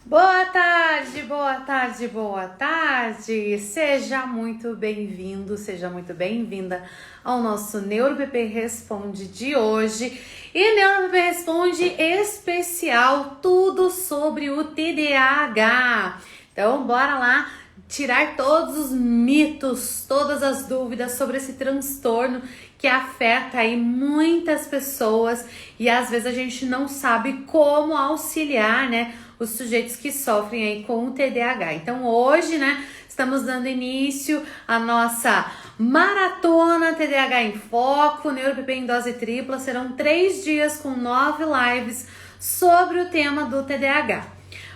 Boa tarde, boa tarde, boa tarde! Seja muito bem-vindo, seja muito bem-vinda ao nosso NeuroPP Responde de hoje. E NeuroPP Responde especial, tudo sobre o TDAH. Então, bora lá tirar todos os mitos, todas as dúvidas sobre esse transtorno que afeta aí muitas pessoas e às vezes a gente não sabe como auxiliar, né, os sujeitos que sofrem aí com o TDAH. Então hoje, né, estamos dando início à nossa maratona TDAH em Foco, NeuroPP em dose tripla. Serão 3 dias com 9 lives sobre o tema do TDAH.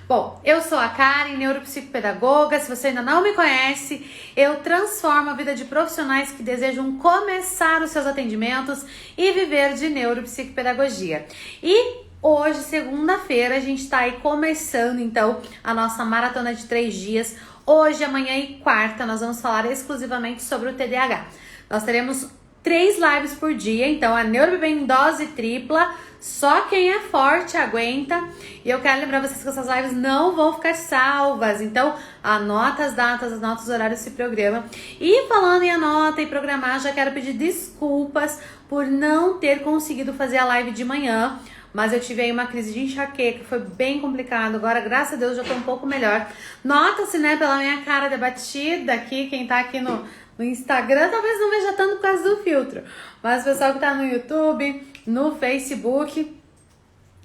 Bom, eu sou a Karen, neuropsicopedagoga. Se você ainda não me conhece, eu transformo a vida de profissionais que desejam começar os seus atendimentos e viver de neuropsicopedagogia. E hoje, segunda-feira, a gente está aí começando então a nossa maratona de 3 dias. Hoje, amanhã e quarta nós vamos falar exclusivamente sobre o TDAH. Nós teremos 3 lives por dia, então a NeuroPP em dose tripla. Só quem é forte aguenta. E eu quero lembrar vocês que essas lives não vão ficar salvas. Então, anota as datas, anota os horários, se programa. E falando em anota e programar, já quero pedir desculpas por não ter conseguido fazer a live de manhã. Mas eu tive aí uma crise de enxaqueca, foi bem complicado. Agora, graças a Deus, já tô um pouco melhor. Nota-se, né, pela minha cara debatida aqui, quem tá aqui no Instagram, talvez não veja tanto por causa do filtro. Mas o pessoal que tá no YouTube, no Facebook,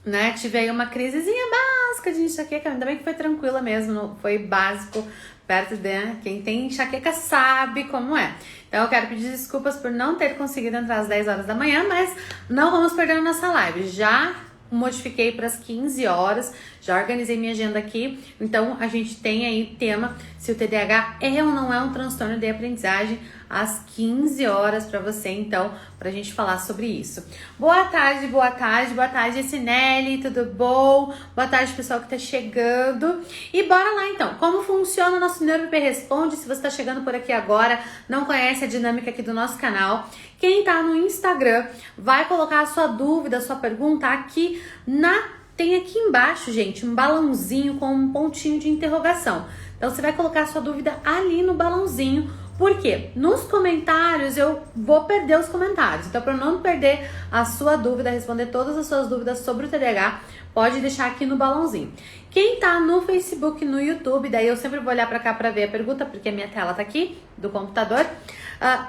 né, tive aí uma crisezinha básica de enxaqueca. Ainda bem que foi tranquila mesmo, não foi básico, perto de quem tem enxaqueca sabe como é. Então eu quero pedir desculpas por não ter conseguido entrar às 10 horas da manhã, mas não vamos perder a nossa live. Já modifiquei para as 15 horas, já organizei minha agenda aqui. Então a gente tem aí tema se o TDAH é ou não é um transtorno de aprendizagem às 15 horas para você, então, pra gente falar sobre isso. Boa tarde, boa tarde, boa tarde, Sinelli, tudo bom? Boa tarde, pessoal que tá chegando. E bora lá então, como funciona o nosso NeuroPP Responde? Se você tá chegando por aqui agora, não conhece a dinâmica aqui do nosso canal, quem tá no Instagram vai colocar a sua dúvida, a sua pergunta aqui tem aqui embaixo, gente, um balãozinho com um pontinho de interrogação. Então você vai colocar a sua dúvida ali no balãozinho. Por quê? Nos comentários eu vou perder os comentários. Então, para não perder a sua dúvida, responder todas as suas dúvidas sobre o TDAH, pode deixar aqui no balãozinho. Quem tá no Facebook, no YouTube, daí eu sempre vou olhar para cá para ver a pergunta, porque a minha tela tá aqui do computador.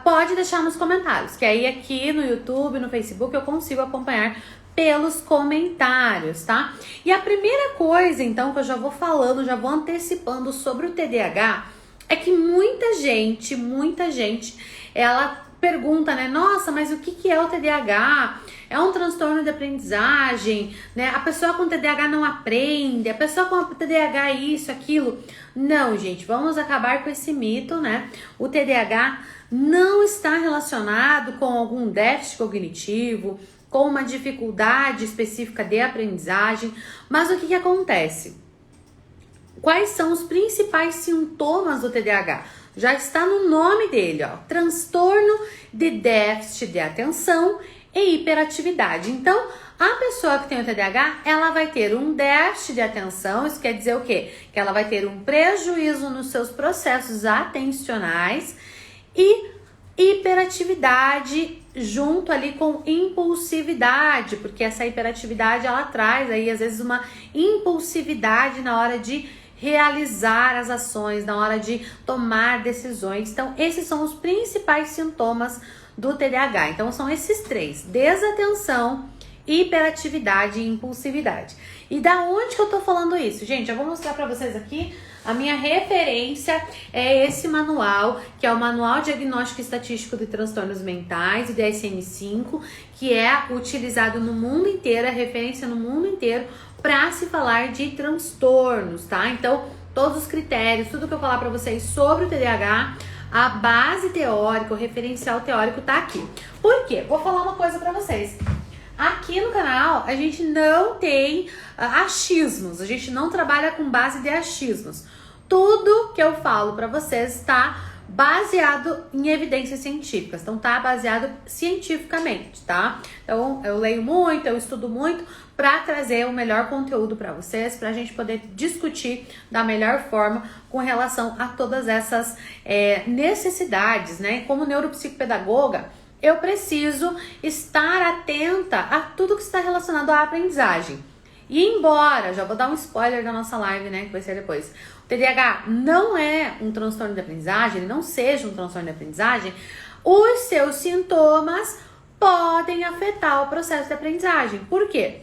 Pode deixar nos comentários, que aí aqui no YouTube, no Facebook, eu consigo acompanhar pelos comentários, tá? E a primeira coisa, então, que eu já vou falando, já vou antecipando sobre o TDAH, é que muita gente, ela pergunta, né? Nossa, mas o que é o TDAH? É um transtorno de aprendizagem, né? A pessoa com TDAH não aprende, a pessoa com TDAH é isso, aquilo. Não, gente, vamos acabar com esse mito, né? O TDAH não está relacionado com algum déficit cognitivo, com uma dificuldade específica de aprendizagem, mas o que acontece? Quais são os principais sintomas do TDAH? Já está no nome dele, ó, transtorno de déficit de atenção e hiperatividade. Então, a pessoa que tem o TDAH, ela vai ter um déficit de atenção, isso quer dizer o quê? Que ela vai ter um prejuízo nos seus processos atencionais e hiperatividade junto ali com impulsividade, porque essa hiperatividade ela traz aí às vezes uma impulsividade na hora de realizar as ações, na hora de tomar decisões. Então, esses são os principais sintomas do TDAH. Então, são esses 3: desatenção, hiperatividade e impulsividade. E da onde que eu tô falando isso? Gente, eu vou mostrar pra vocês aqui. A minha referência é esse manual, que é o Manual Diagnóstico Estatístico de Transtornos Mentais, o DSM-5, que é utilizado no mundo inteiro, é referência no mundo inteiro para se falar de transtornos, tá? Então, todos os critérios, tudo que eu falar para vocês sobre o TDAH, a base teórica, o referencial teórico tá aqui. Por quê? Vou falar uma coisa para vocês. Aqui no canal, a gente não tem achismos, a gente não trabalha com base de achismos. Tudo que eu falo para vocês está baseado em evidências científicas, então tá baseado cientificamente, tá? Então eu leio muito, eu estudo muito para trazer o melhor conteúdo para vocês, para a gente poder discutir da melhor forma com relação a todas essas necessidades, né? Como neuropsicopedagoga, eu preciso estar atenta a tudo que está relacionado à aprendizagem. E embora, já vou dar um spoiler da nossa live, né, que vai ser depois, o TDAH não é um transtorno de aprendizagem, ele não seja um transtorno de aprendizagem, os seus sintomas podem afetar o processo de aprendizagem. Por quê?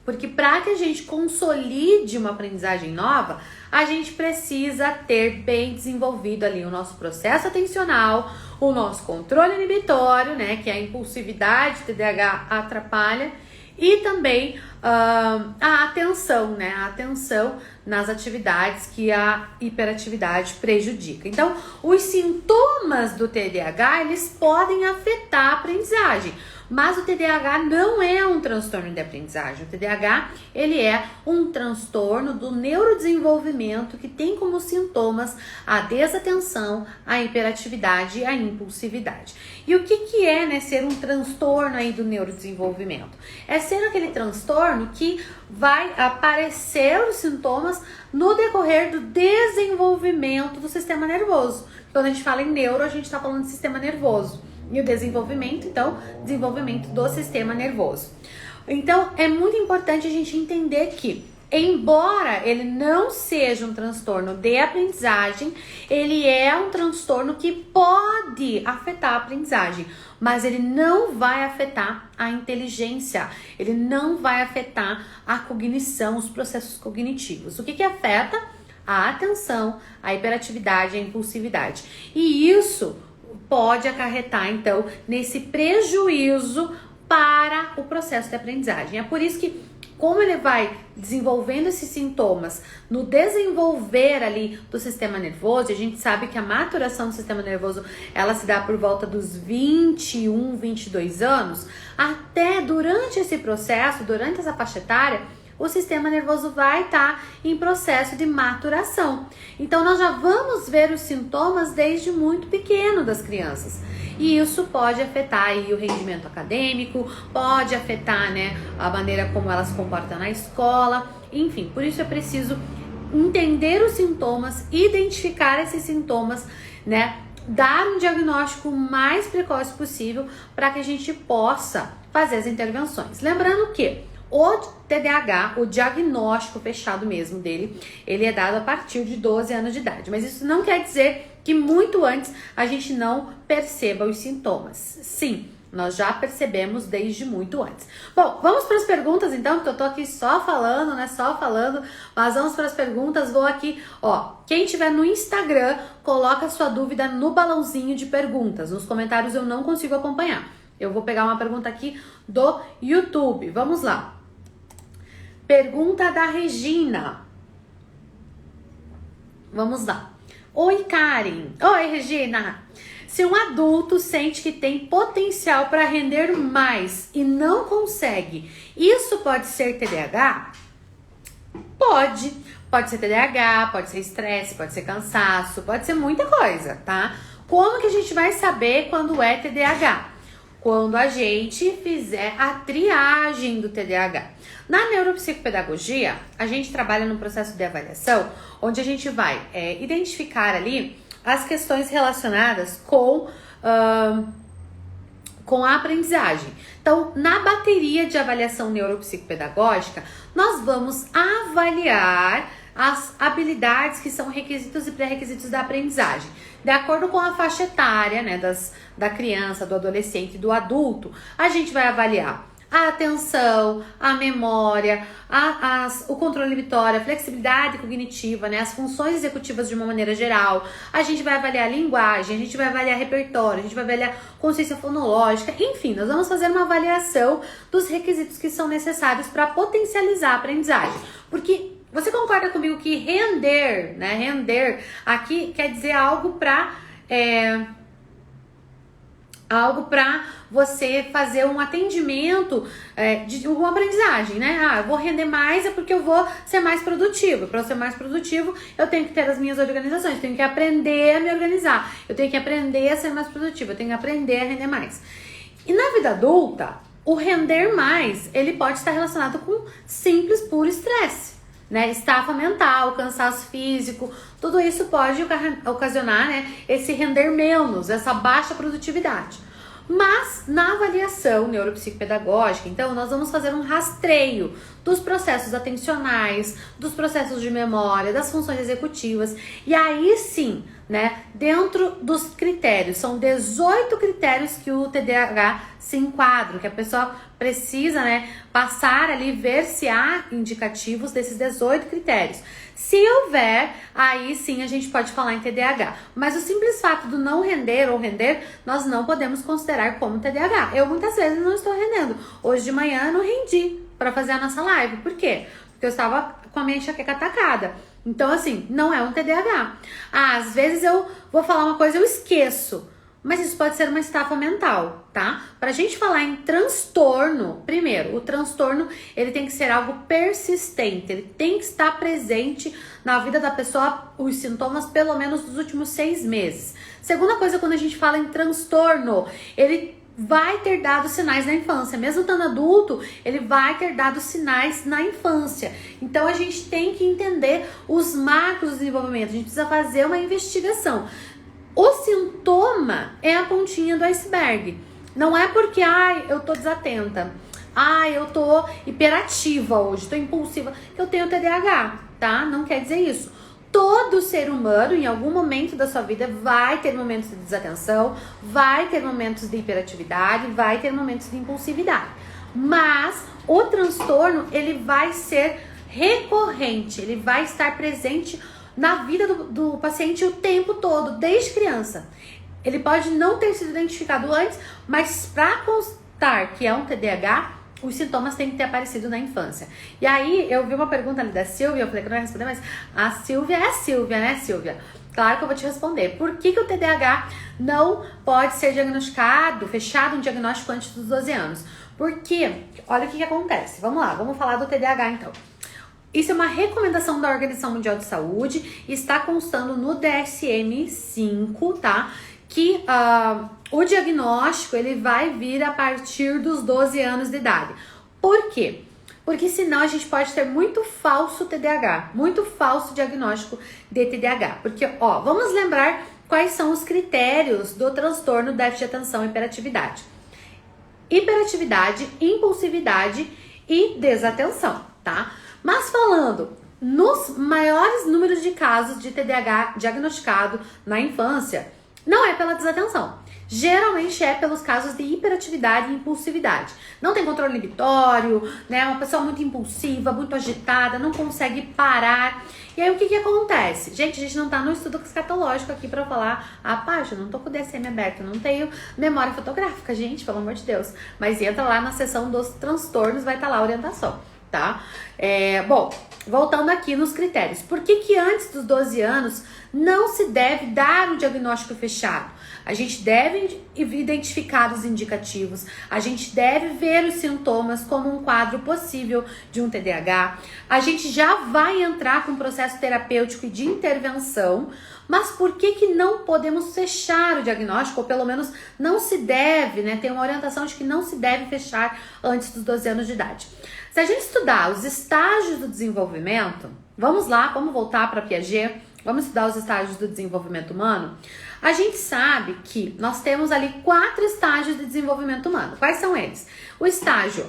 Porque para que a gente consolide uma aprendizagem nova, a gente precisa ter bem desenvolvido ali o nosso processo atencional, o nosso controle inibitório, né, que é a impulsividade, TDAH atrapalha, e também a atenção, né, a atenção nas atividades que a hiperatividade prejudica. Então, os sintomas do TDAH, eles podem afetar a aprendizagem. Mas o TDAH não é um transtorno de aprendizagem. O TDAH, ele é um transtorno do neurodesenvolvimento que tem como sintomas a desatenção, a hiperatividade e a impulsividade. E o que é, né, ser um transtorno aí do neurodesenvolvimento? É ser aquele transtorno que vai aparecer os sintomas no decorrer do desenvolvimento do sistema nervoso. Quando a gente fala em neuro, a gente está falando de sistema nervoso. E o desenvolvimento, então, desenvolvimento do sistema nervoso. Então, é muito importante a gente entender que, embora ele não seja um transtorno de aprendizagem, ele é um transtorno que pode afetar a aprendizagem, mas ele não vai afetar a inteligência, ele não vai afetar a cognição, os processos cognitivos. O que afeta? A atenção, a hiperatividade, a impulsividade. E isso pode acarretar, então, nesse prejuízo para o processo de aprendizagem. É por isso que, como ele vai desenvolvendo esses sintomas no desenvolver ali do sistema nervoso, a gente sabe que a maturação do sistema nervoso, ela se dá por volta dos 21, 22 anos, até durante esse processo, durante essa faixa etária, o sistema nervoso vai estar em processo de maturação. Então, nós já vamos ver os sintomas desde muito pequeno das crianças. E isso pode afetar aí o rendimento acadêmico, pode afetar, né, a maneira como ela se comporta na escola. Enfim, por isso é preciso entender os sintomas, identificar esses sintomas, né, dar um diagnóstico o mais precoce possível para que a gente possa fazer as intervenções. Lembrando que o TDAH, o diagnóstico fechado mesmo dele, ele é dado a partir de 12 anos de idade. Mas isso não quer dizer que muito antes a gente não perceba os sintomas. Sim, nós já percebemos desde muito antes. Bom, vamos para as perguntas então, porque eu tô aqui só falando, né? Só falando, mas vamos para as perguntas. Vou aqui, ó, quem tiver no Instagram, coloca a sua dúvida no balãozinho de perguntas. Nos comentários eu não consigo acompanhar. Eu vou pegar uma pergunta aqui do YouTube. Vamos lá. Pergunta da Regina. Vamos lá. Oi, Karen. Oi, Regina. Se um adulto sente que tem potencial para render mais e não consegue, isso pode ser TDAH? Pode. Pode ser TDAH, pode ser estresse, pode ser cansaço, pode ser muita coisa, tá? Como que a gente vai saber quando é TDAH? Quando a gente fizer a triagem do TDAH. Na neuropsicopedagogia, a gente trabalha num processo de avaliação, onde a gente vai identificar ali as questões relacionadas com a aprendizagem. Então, na bateria de avaliação neuropsicopedagógica, nós vamos avaliar as habilidades que são requisitos e pré-requisitos da aprendizagem. De acordo com a faixa etária, né, da criança, do adolescente e do adulto, a gente vai avaliar a atenção, a memória, o controle inibitório, a flexibilidade cognitiva, né, as funções executivas de uma maneira geral. A gente vai avaliar a linguagem, a gente vai avaliar repertório, a gente vai avaliar consciência fonológica. Enfim, nós vamos fazer uma avaliação dos requisitos que são necessários para potencializar a aprendizagem. Porque você concorda comigo que render, né, render aqui quer dizer algo para você fazer um atendimento de uma aprendizagem, né? Ah, eu vou render mais é porque eu vou ser mais produtivo. Para eu ser mais produtivo, eu tenho que ter as minhas organizações, eu tenho que aprender a me organizar, eu tenho que aprender a ser mais produtivo, eu tenho que aprender a render mais. E na vida adulta, o render mais, ele pode estar relacionado com simples, puro estresse, né? Estafa mental, cansaço físico, tudo isso pode ocasionar, né, esse render menos, essa baixa produtividade. Mas na avaliação neuropsicopedagógica, então, nós vamos fazer um rastreio dos processos atencionais, dos processos de memória, das funções executivas, e aí sim, né, dentro dos critérios, são 18 critérios que o TDAH se enquadra, que a pessoa precisa, né, passar ali, ver se há indicativos desses 18 critérios. Se houver, aí sim a gente pode falar em TDAH. Mas o simples fato do não render ou render, nós não podemos considerar como TDAH. Eu muitas vezes não estou rendendo. Hoje de manhã eu não rendi para fazer a nossa live. Por quê? Porque eu estava com a minha enxaqueca atacada. Então, assim, não é um TDAH. Às vezes eu vou falar uma coisa e eu esqueço. Mas isso pode ser uma estafa mental, tá? Pra gente falar em transtorno, primeiro, o transtorno, ele tem que ser algo persistente, ele tem que estar presente na vida da pessoa, os sintomas, pelo menos dos últimos 6 meses. Segunda coisa, quando a gente fala em transtorno, ele vai ter dado sinais na infância, mesmo estando adulto, ele vai ter dado sinais na infância. Então a gente tem que entender os marcos do desenvolvimento, a gente precisa fazer uma investigação. O sintoma é a pontinha do iceberg. Não é porque, eu tô desatenta, eu tô hiperativa hoje, tô impulsiva, que eu tenho TDAH, tá? Não quer dizer isso. Todo ser humano, em algum momento da sua vida, vai ter momentos de desatenção, vai ter momentos de hiperatividade, vai ter momentos de impulsividade. Mas o transtorno, ele vai ser recorrente, ele vai estar presente na vida do paciente o tempo todo, desde criança. Ele pode não ter sido identificado antes, mas para constar que é um TDAH, os sintomas têm que ter aparecido na infância. E aí, eu vi uma pergunta ali da Silvia, eu falei que não ia responder, mas a Silvia é a Silvia, né, Silvia? Claro que eu vou te responder. Por que o TDAH não pode ser diagnosticado, fechado um diagnóstico antes dos 12 anos? Porque, olha o que acontece. Vamos lá, vamos falar do TDAH então. Isso é uma recomendação da Organização Mundial de Saúde e está constando no DSM-5, tá? Que o diagnóstico, ele vai vir a partir dos 12 anos de idade. Por quê? Porque senão a gente pode ter muito falso TDAH, muito falso diagnóstico de TDAH. Porque, vamos lembrar quais são os critérios do transtorno déficit de atenção e hiperatividade. Hiperatividade, impulsividade e desatenção, tá? Mas falando nos maiores números de casos de TDAH diagnosticado na infância, não é pela desatenção. Geralmente é pelos casos de hiperatividade e impulsividade. Não tem controle inibitório, né? Uma pessoa muito impulsiva, muito agitada, não consegue parar. E aí o que acontece? Gente, a gente não tá no estudo escatológico aqui pra falar, página, não tô com o DSM aberto, não tenho memória fotográfica, gente, pelo amor de Deus. Mas entra lá na seção dos transtornos, vai estar lá a orientação. Tá? Bom, voltando aqui nos critérios. Por que antes dos 12 anos não se deve dar um diagnóstico fechado? A gente deve identificar os indicativos, a gente deve ver os sintomas como um quadro possível de um TDAH, a gente já vai entrar com um processo terapêutico e de intervenção, mas por que não podemos fechar o diagnóstico, ou pelo menos não se deve, né? Tem uma orientação de que não se deve fechar antes dos 12 anos de idade. Se a gente estudar os estágios do desenvolvimento, vamos lá, vamos voltar para Piaget, vamos estudar os estágios do desenvolvimento humano, a gente sabe que nós temos ali 4 estágios de desenvolvimento humano. Quais são eles? O estágio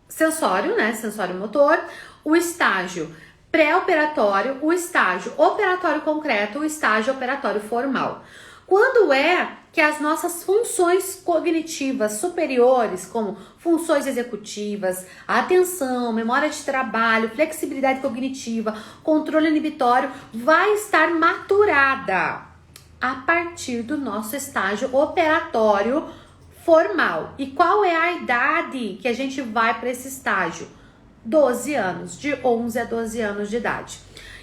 sensório, né, sensório motor, o estágio pré-operatório, o estágio operatório concreto, o estágio operatório formal. Quando é que as nossas funções cognitivas superiores, como funções executivas, atenção, memória de trabalho, flexibilidade cognitiva, controle inibitório, vai estar maturada a partir do nosso estágio operatório formal. E qual é a idade que a gente vai para esse estágio? 12 anos, de 11 a 12 anos de idade.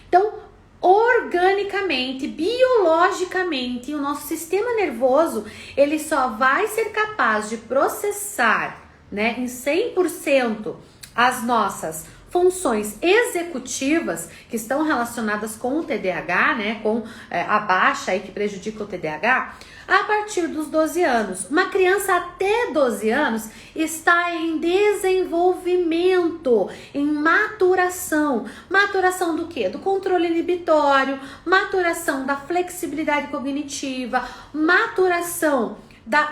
Então, organicamente, biologicamente, o nosso sistema nervoso, ele só vai ser capaz de processar, né, em 100% as nossas funções executivas que estão relacionadas com o TDAH, né, com a baixa aí que prejudica o TDAH, a partir dos 12 anos. Uma criança até 12 anos está em desenvolvimento, em maturação. Maturação do quê? Do controle inibitório, maturação da flexibilidade cognitiva, maturação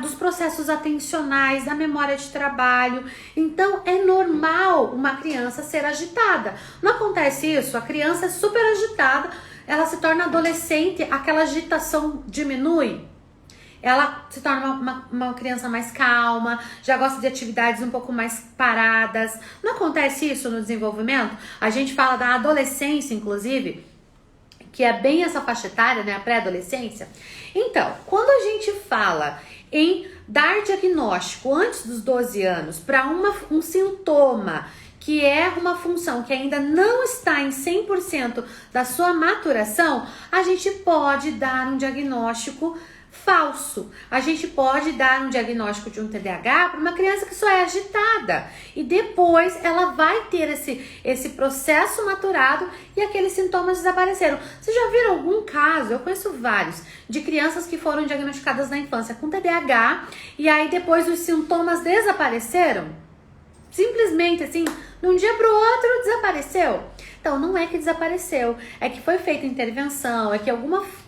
dos processos atencionais, da memória de trabalho. Então é normal uma criança ser agitada. Não acontece isso? A criança é super agitada, ela se torna adolescente, aquela agitação diminui, ela se torna uma criança mais calma, já gosta de atividades um pouco mais paradas. Não acontece isso no desenvolvimento? A gente fala da adolescência, inclusive, que é bem essa faixa etária, né, a pré-adolescência. Então, quando a gente fala em dar diagnóstico antes dos 12 anos para um sintoma que é uma função que ainda não está em 100% da sua maturação, a gente pode dar um diagnóstico falso. A gente pode dar um diagnóstico de um TDAH para uma criança que só é agitada e depois ela vai ter esse processo maturado e aqueles sintomas desapareceram. Vocês já viram algum caso? Eu conheço vários de crianças que foram diagnosticadas na infância com TDAH e aí depois os sintomas desapareceram? Simplesmente assim, de um dia para o outro desapareceu. Então, não é que desapareceu, é que foi feita intervenção, é que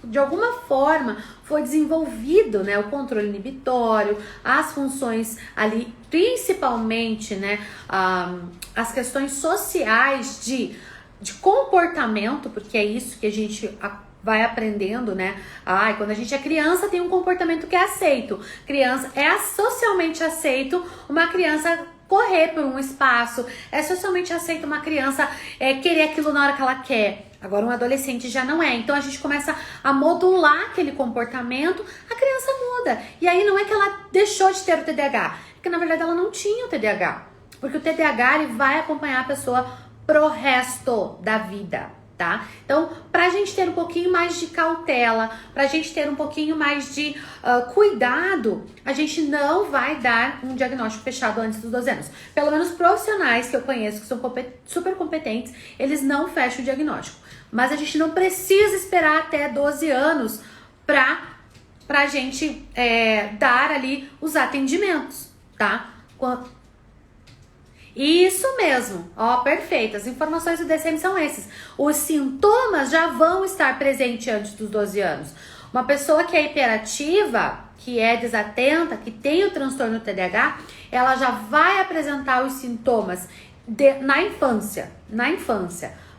de alguma forma foi desenvolvido, né, o controle inibitório, as funções ali, principalmente, né, as questões sociais de comportamento, porque é isso que a gente vai aprendendo, né? Quando a gente é criança tem um comportamento que é aceito. Criança é socialmente aceito uma criança correr por um espaço, é socialmente aceito uma criança querer aquilo na hora que ela quer. Agora um adolescente já não é. Então a gente começa a modular aquele comportamento, a criança muda. E aí não é que ela deixou de ter o TDAH, porque na verdade ela não tinha o TDAH. Porque o TDAH ele vai acompanhar a pessoa pro resto da vida, tá? Então, pra gente ter um pouquinho mais de cautela, pra gente ter um pouquinho mais de cuidado, a gente não vai dar um diagnóstico fechado antes dos 12 anos. Pelo menos profissionais que eu conheço, que são super competentes, eles não fecham o diagnóstico. Mas a gente não precisa esperar até 12 anos pra gente dar ali os atendimentos, tá? Isso mesmo, ó, perfeito. As informações do DSM são esses. Os sintomas já vão estar presentes antes dos 12 anos. Uma pessoa que é hiperativa, que é desatenta, que tem o transtorno TDAH, ela já vai apresentar os sintomas na infância,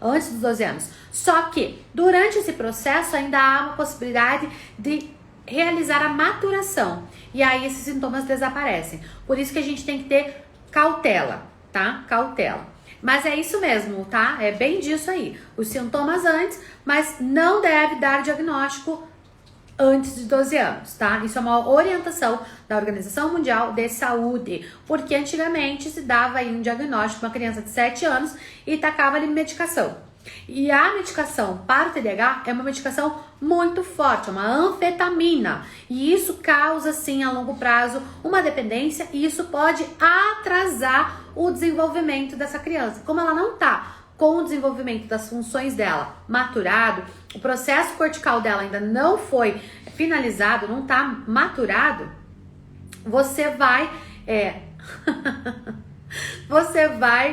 antes dos 12 anos. Só que durante esse processo ainda há uma possibilidade de realizar a maturação. E aí esses sintomas desaparecem. Por isso que a gente tem que ter cautela. Tá? Cautela. Mas é isso mesmo, tá? É bem disso aí. Os sintomas antes, mas não deve dar diagnóstico antes de 12 anos, tá? Isso é uma orientação da Organização Mundial de Saúde, porque antigamente se dava aí um diagnóstico para uma criança de 7 anos e tacava ali medicação. E a medicação para o TDAH é uma medicação muito forte, é uma anfetamina. E isso causa, sim, a longo prazo, uma dependência e isso pode atrasar o desenvolvimento dessa criança. Como ela não tá com o desenvolvimento das funções dela maturado, o processo cortical dela ainda não foi finalizado, não tá maturado, você vai...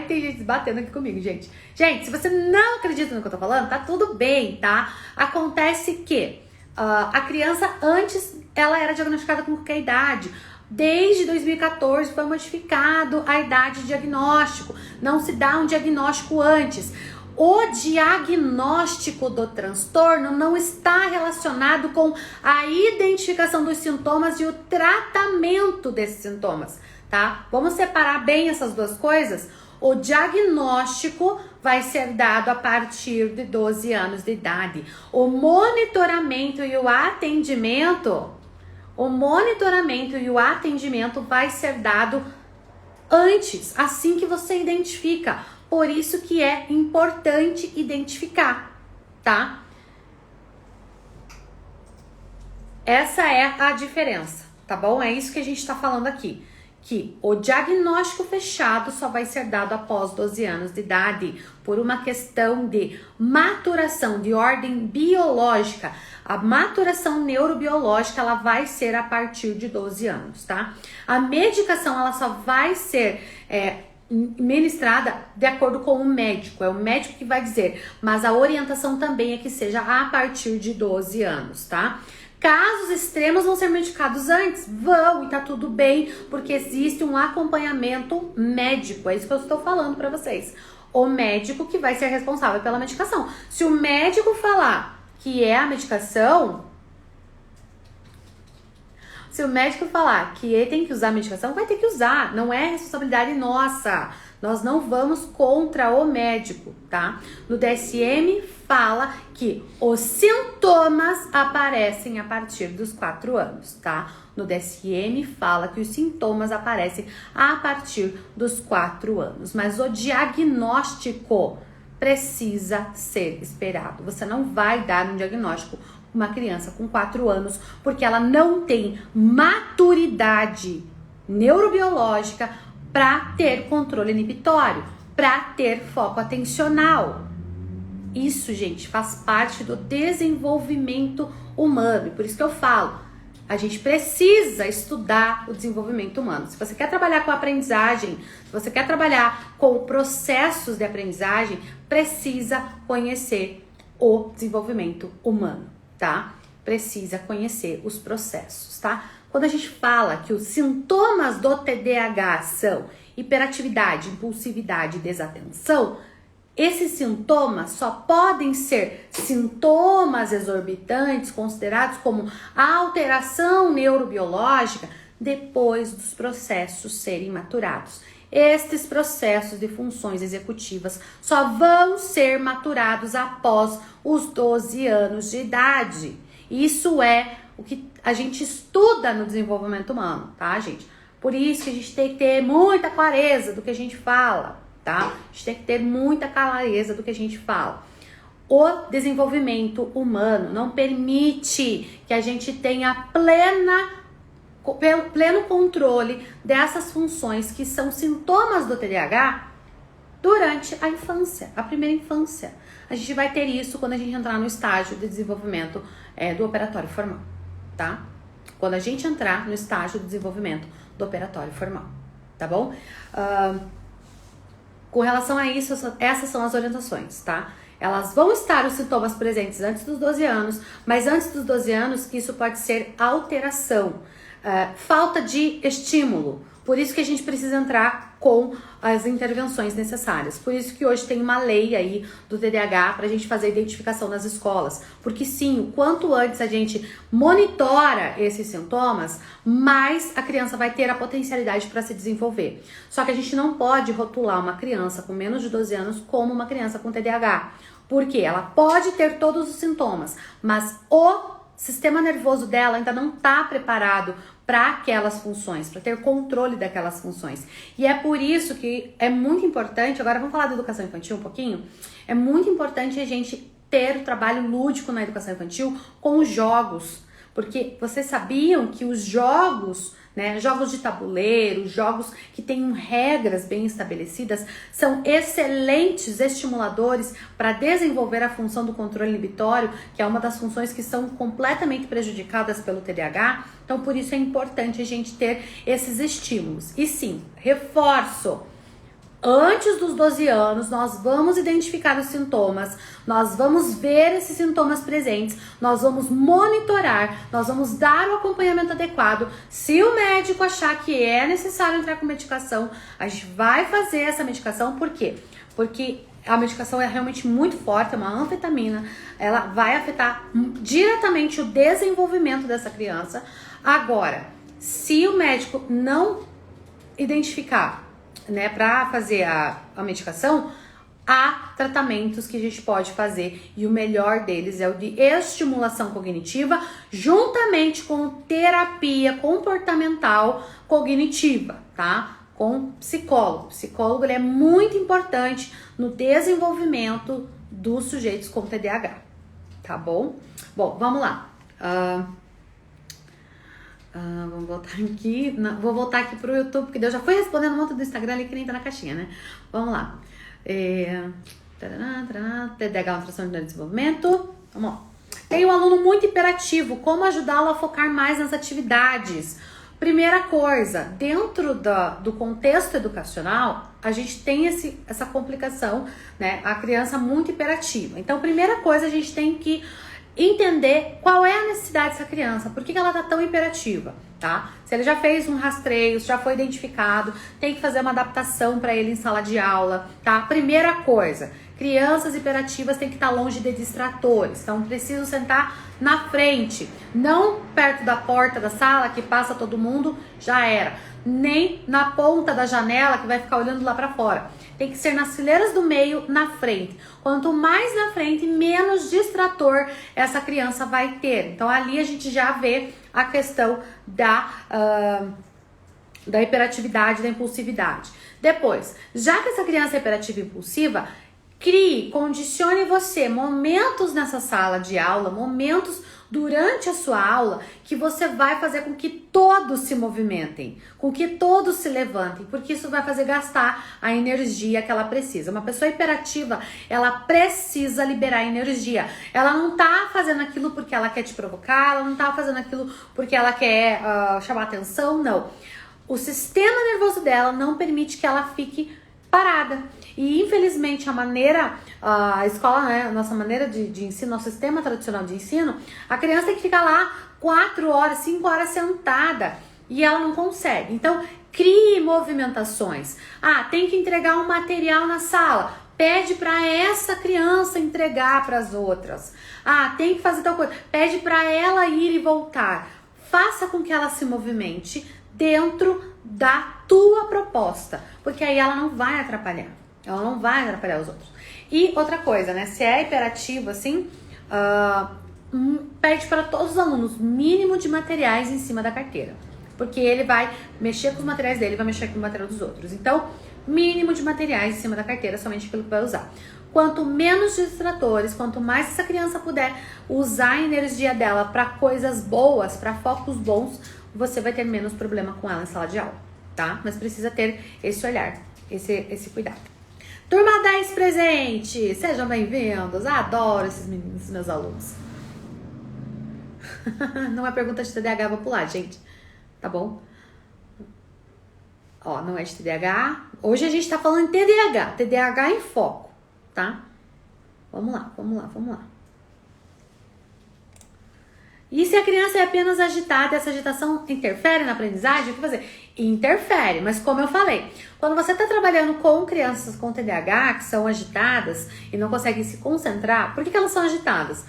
Tem gente batendo aqui comigo, gente. Gente, se você não acredita no que eu tô falando, tá tudo bem, tá? Acontece que a criança antes, ela era diagnosticada com qualquer idade. Desde 2014 foi modificado a idade de diagnóstico. Não se dá um diagnóstico antes. O diagnóstico do transtorno não está relacionado com a identificação dos sintomas e o tratamento desses sintomas, tá? Vamos separar bem essas duas coisas? O diagnóstico vai ser dado a partir de 12 anos de idade. O monitoramento e o atendimento vai ser dado antes, assim que você identifica. Por isso que é importante identificar, tá? Essa é a diferença, tá bom? É isso que a gente tá falando aqui. que o diagnóstico fechado só vai ser dado após 12 anos de idade, por uma questão de maturação de ordem biológica. A maturação neurobiológica, ela vai ser a partir de 12 anos, tá? A medicação, ela só vai ser ministrada de acordo com o médico, é o médico que vai dizer, mas a orientação também é que seja a partir de 12 anos, tá? Casos extremos vão ser medicados antes? Vão, e tá tudo bem, porque existe um acompanhamento médico, é isso que eu estou falando pra vocês. O médico que vai ser responsável pela medicação. Se o médico falar que é a medicação, se o médico falar que ele tem que usar a medicação, vai ter que usar, não é responsabilidade nossa. Nós não vamos contra o médico, tá? No DSM fala que os sintomas aparecem a partir dos 4 anos, tá? No DSM fala que os sintomas aparecem a partir dos 4 anos, mas o diagnóstico precisa ser esperado. Você não vai dar um diagnóstico uma criança com 4 anos, porque ela não tem maturidade neurobiológica para ter controle inibitório, para ter foco atencional. Isso, gente, faz parte do desenvolvimento humano. E por isso que eu falo, a gente precisa estudar o desenvolvimento humano. Se você quer trabalhar com aprendizagem, se você quer trabalhar com processos de aprendizagem, precisa conhecer o desenvolvimento humano, tá? Precisa conhecer os processos, tá? Quando a gente fala que os sintomas do TDAH são hiperatividade, impulsividade e desatenção, esses sintomas só podem ser sintomas exorbitantes, considerados como alteração neurobiológica, depois dos processos serem maturados. Estes processos de funções executivas só vão ser maturados após os 12 anos de idade. Isso é o que a gente estuda no desenvolvimento humano, tá, gente? Por isso que a gente tem que ter muita clareza do que a gente fala, tá? A gente tem que ter muita clareza do que a gente fala. O desenvolvimento humano não permite que a gente tenha pleno controle dessas funções que são sintomas do TDAH durante a infância, a primeira infância. A gente vai ter isso quando a gente entrar no estágio de desenvolvimento do operatório formal, tá? Quando a gente entrar no estágio de desenvolvimento do operatório formal, tá bom? Com relação a isso, essas são as orientações, tá? Elas vão estar os sintomas presentes antes dos 12 anos, mas antes dos 12 anos isso pode ser alteração, falta de estímulo. Por isso que a gente precisa entrar com as intervenções necessárias. Por isso que hoje tem uma lei aí do TDAH para a gente fazer a identificação nas escolas. Porque sim, o quanto antes a gente monitora esses sintomas, mais a criança vai ter a potencialidade para se desenvolver. Só que a gente não pode rotular uma criança com menos de 12 anos como uma criança com TDAH. Porque ela pode ter todos os sintomas, mas o sistema nervoso dela ainda não está preparado para aquelas funções, para ter controle daquelas funções. E é por isso que é muito importante, agora vamos falar da educação infantil um pouquinho, é muito importante a gente ter o trabalho lúdico na educação infantil com os jogos, porque vocês sabiam que os jogos, né, jogos de tabuleiro, jogos que têm regras bem estabelecidas, são excelentes estimuladores para desenvolver a função do controle inibitório, que é uma das funções que são completamente prejudicadas pelo TDAH. Então, por isso é importante a gente ter esses estímulos. E sim, reforço, antes dos 12 anos, nós vamos identificar os sintomas, nós vamos ver esses sintomas presentes, nós vamos monitorar, nós vamos dar o acompanhamento adequado. Se o médico achar que é necessário entrar com medicação, a gente vai fazer essa medicação. Por quê? Porque a medicação é realmente muito forte, é uma anfetamina, ela vai afetar diretamente o desenvolvimento dessa criança. Agora, se o médico não identificar, né, para fazer a medicação, há tratamentos que a gente pode fazer e o melhor deles é o de estimulação cognitiva juntamente com terapia comportamental cognitiva, tá? Com psicólogo. O psicólogo, ele é muito importante no desenvolvimento dos sujeitos com TDAH, tá bom? Bom, vamos lá. Vamos voltar aqui. Não, vou voltar aqui pro YouTube, porque eu já fui respondendo um monte do Instagram ali que nem tá na caixinha, né? Vamos lá. TDAH, alteração de desenvolvimento. Vamos lá. Tem um aluno muito hiperativo. Como ajudá-lo a focar mais nas atividades? Primeira coisa, dentro do contexto educacional, a gente tem essa complicação, né? A criança muito hiperativa. Então, primeira coisa, a gente tem que entender qual é a necessidade dessa criança, por que ela tá tão hiperativa, tá? Se ele já fez um rastreio, se já foi identificado, tem que fazer uma adaptação para ele em sala de aula, tá? Primeira coisa, crianças hiperativas têm que estar longe de distratores, então precisam sentar na frente, não perto da porta da sala que passa todo mundo, já era, nem na ponta da janela que vai ficar olhando lá para fora. Tem que ser nas fileiras do meio, na frente. Quanto mais na frente, menos distrator essa criança vai ter. Então ali a gente já vê a questão da hiperatividade, da impulsividade. Depois, já que essa criança é hiperativa e impulsiva, condicione você momentos nessa sala de aula, momentos durante a sua aula, que você vai fazer com que todos se movimentem, com que todos se levantem, porque isso vai fazer gastar a energia que ela precisa. Uma pessoa hiperativa, ela precisa liberar energia. Ela não tá fazendo aquilo porque ela quer te provocar, ela não tá fazendo aquilo porque ela quer chamar atenção, não. O sistema nervoso dela não permite que ela fique parada. E infelizmente a escola, né, a nossa maneira de ensino, nosso sistema tradicional de ensino, a criança tem que ficar lá 4 horas, 5 horas sentada e ela não consegue. Então, crie movimentações. Tem que entregar um material na sala. Pede para essa criança entregar para as outras. Tem que fazer tal coisa. Pede para ela ir e voltar. Faça com que ela se movimente dentro da tua proposta, porque aí ela não vai atrapalhar. Ela não vai atrapalhar os outros. E outra coisa, né? Se é hiperativo, assim, pede para todos os alunos mínimo de materiais em cima da carteira. Porque ele vai mexer com os materiais dele, vai mexer com o material dos outros. Então, mínimo de materiais em cima da carteira, somente aquilo que vai usar. Quanto menos distratores, quanto mais essa criança puder usar a energia dela para coisas boas, para focos bons, você vai ter menos problema com ela em sala de aula, tá? Mas precisa ter esse olhar, esse cuidado. Turma 10 presente! Sejam bem-vindos! Adoro esses meninos, meus alunos. Não é pergunta de TDAH, vou pular, gente. Tá bom? Não é de TDAH. Hoje a gente tá falando de TDAH. TDAH em foco, tá? Vamos lá. E se a criança é apenas agitada, essa agitação interfere na aprendizagem? O que fazer? Interfere, mas como eu falei, quando você está trabalhando com crianças com TDAH, que são agitadas e não conseguem se concentrar, por que elas são agitadas?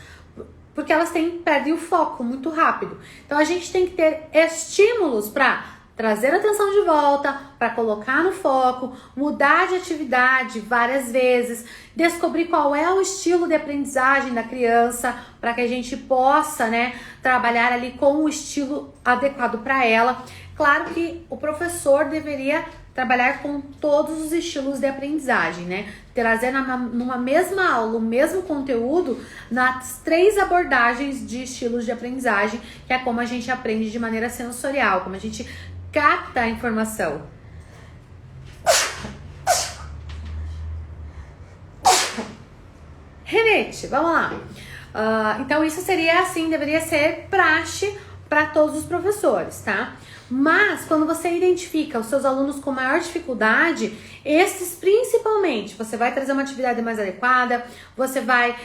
Porque elas perdem o foco muito rápido. Então a gente tem que ter estímulos para trazer a atenção de volta, para colocar no foco, mudar de atividade várias vezes, descobrir qual é o estilo de aprendizagem da criança, para que a gente possa, né, trabalhar ali com o estilo adequado para ela. Claro que o professor deveria trabalhar com todos os estilos de aprendizagem, né? Trazer numa mesma aula o mesmo conteúdo nas 3 abordagens de estilos de aprendizagem, que é como a gente aprende de maneira sensorial, como a gente capta a informação. Renete, vamos lá. Então isso seria assim, deveria ser praxe para todos os professores, tá? Mas quando você identifica os seus alunos com maior dificuldade, esses principalmente, você vai trazer uma atividade mais adequada, você vai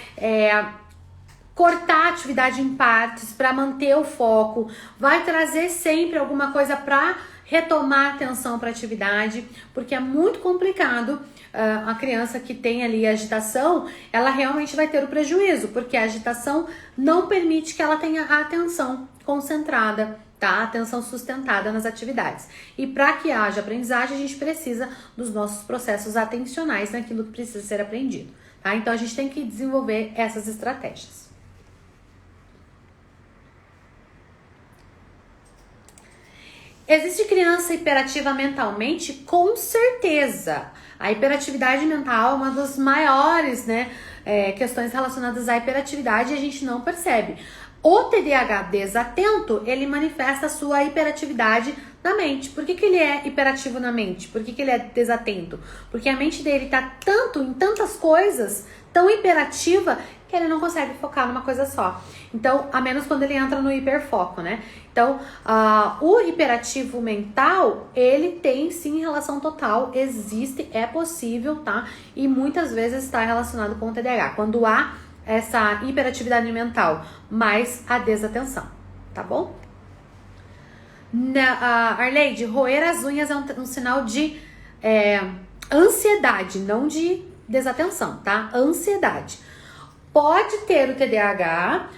cortar a atividade em partes para manter o foco, vai trazer sempre alguma coisa para retomar a atenção para a atividade, porque é muito complicado. A criança que tem ali agitação, ela realmente vai ter o prejuízo, porque a agitação não permite que ela tenha a atenção concentrada, tá? A atenção sustentada nas atividades. E para que haja aprendizagem, a gente precisa dos nossos processos atencionais naquilo que precisa ser aprendido, tá? Então a gente tem que desenvolver essas estratégias. Existe criança hiperativa mentalmente? Com certeza. A hiperatividade mental é uma das maiores, né, questões relacionadas à hiperatividade e a gente não percebe. O TDAH desatento, ele manifesta a sua hiperatividade na mente. Por que ele é hiperativo na mente? Por que ele é desatento? Porque a mente dele tá em tantas coisas, tão hiperativa, que ele não consegue focar numa coisa só. Então, a menos quando ele entra no hiperfoco, né? Então, o hiperativo mental, ele tem sim relação total, existe, é possível, tá? E muitas vezes está relacionado com o TDAH. Quando há essa hiperatividade mental, mais a desatenção, tá bom? Arleide, roer as unhas é um sinal de ansiedade, não de desatenção, tá? Ansiedade. Pode ter o TDAH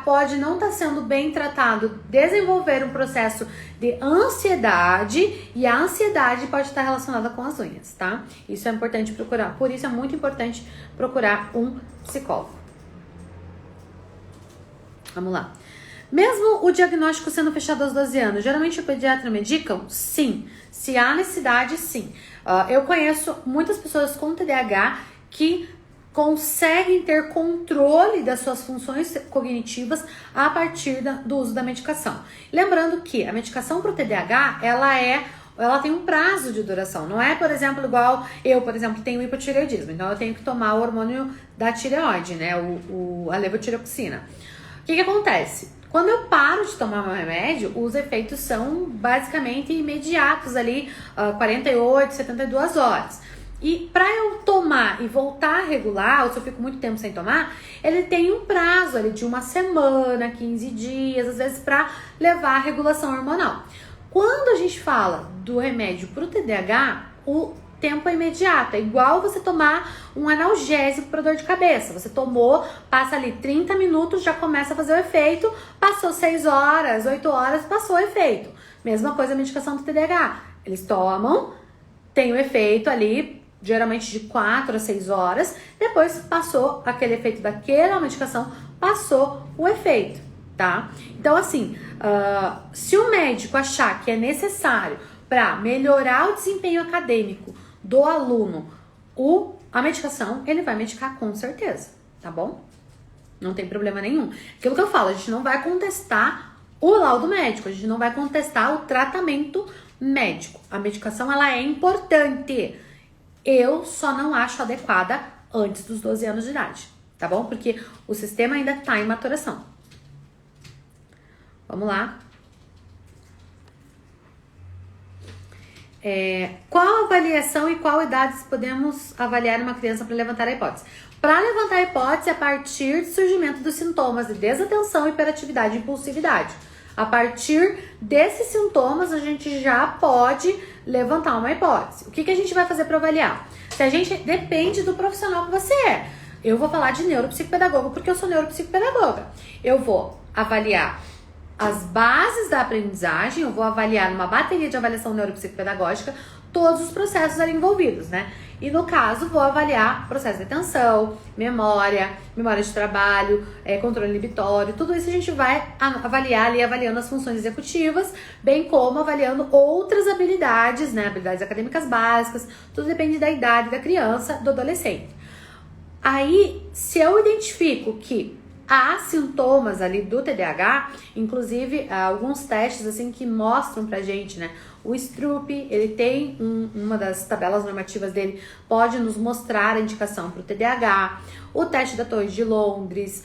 pode não estar sendo bem tratado, desenvolver um processo de ansiedade, e a ansiedade pode estar relacionada com as unhas, tá? Isso é importante procurar, por isso é muito importante procurar um psicólogo. Vamos lá. Mesmo o diagnóstico sendo fechado aos 12 anos, geralmente o pediatra medicam? Sim. Se há necessidade, sim. Eu conheço muitas pessoas com TDAH que conseguem ter controle das suas funções cognitivas a partir do uso da medicação. Lembrando que a medicação para o TDAH, ela tem um prazo de duração. Não é, por exemplo, igual eu, por exemplo, tenho hipotireoidismo. Então, eu tenho que tomar o hormônio da tireoide, né? A levotiroxina. O que acontece? Quando eu paro de tomar meu remédio, os efeitos são basicamente imediatos ali, 48, 72 horas. E para eu tomar e voltar a regular, ou se eu fico muito tempo sem tomar, ele tem um prazo ali de 1 semana, 15 dias, às vezes para levar a regulação hormonal. Quando a gente fala do remédio para o TDAH, o tempo é imediato, é igual você tomar um analgésico para dor de cabeça. Você tomou, passa ali 30 minutos, já começa a fazer o efeito, passou 6 horas, 8 horas, passou o efeito. Mesma coisa a medicação do TDAH. Eles tomam, tem o efeito ali, geralmente de 4 a 6 horas, depois passou aquele efeito daquela medicação, passou o efeito, tá? Então, assim, se o médico achar que é necessário para melhorar o desempenho acadêmico do aluno a medicação, ele vai medicar com certeza, tá bom? Não tem problema nenhum. Aquilo que eu falo, a gente não vai contestar o laudo médico, a gente não vai contestar o tratamento médico. A medicação, ela é importante. Eu só não acho adequada antes dos 12 anos de idade, tá bom? Porque o sistema ainda tá em maturação. Vamos lá. Qual avaliação e qual idade podemos avaliar uma criança para levantar a hipótese? Para levantar a hipótese, a partir do surgimento dos sintomas de desatenção, hiperatividade e impulsividade. A partir desses sintomas, a gente já pode levantar uma hipótese. O que a gente vai fazer para avaliar? Depende do profissional que você é. Eu vou falar de neuropsicopedagoga porque eu sou neuropsicopedagoga. Eu vou avaliar as bases da aprendizagem, eu vou avaliar numa bateria de avaliação neuropsicopedagógica todos os processos ali envolvidos, né? E no caso, vou avaliar processo de atenção, memória de trabalho, controle inibitório, tudo isso a gente vai avaliar ali, avaliando as funções executivas, bem como avaliando outras habilidades, né? Habilidades acadêmicas básicas, tudo depende da idade da criança, do adolescente. Aí, se eu identifico que há sintomas ali do TDAH, inclusive alguns testes assim que mostram pra gente, né? O Stroop, ele tem uma das tabelas normativas dele, pode nos mostrar a indicação para o TDAH, o teste da Torre de Londres,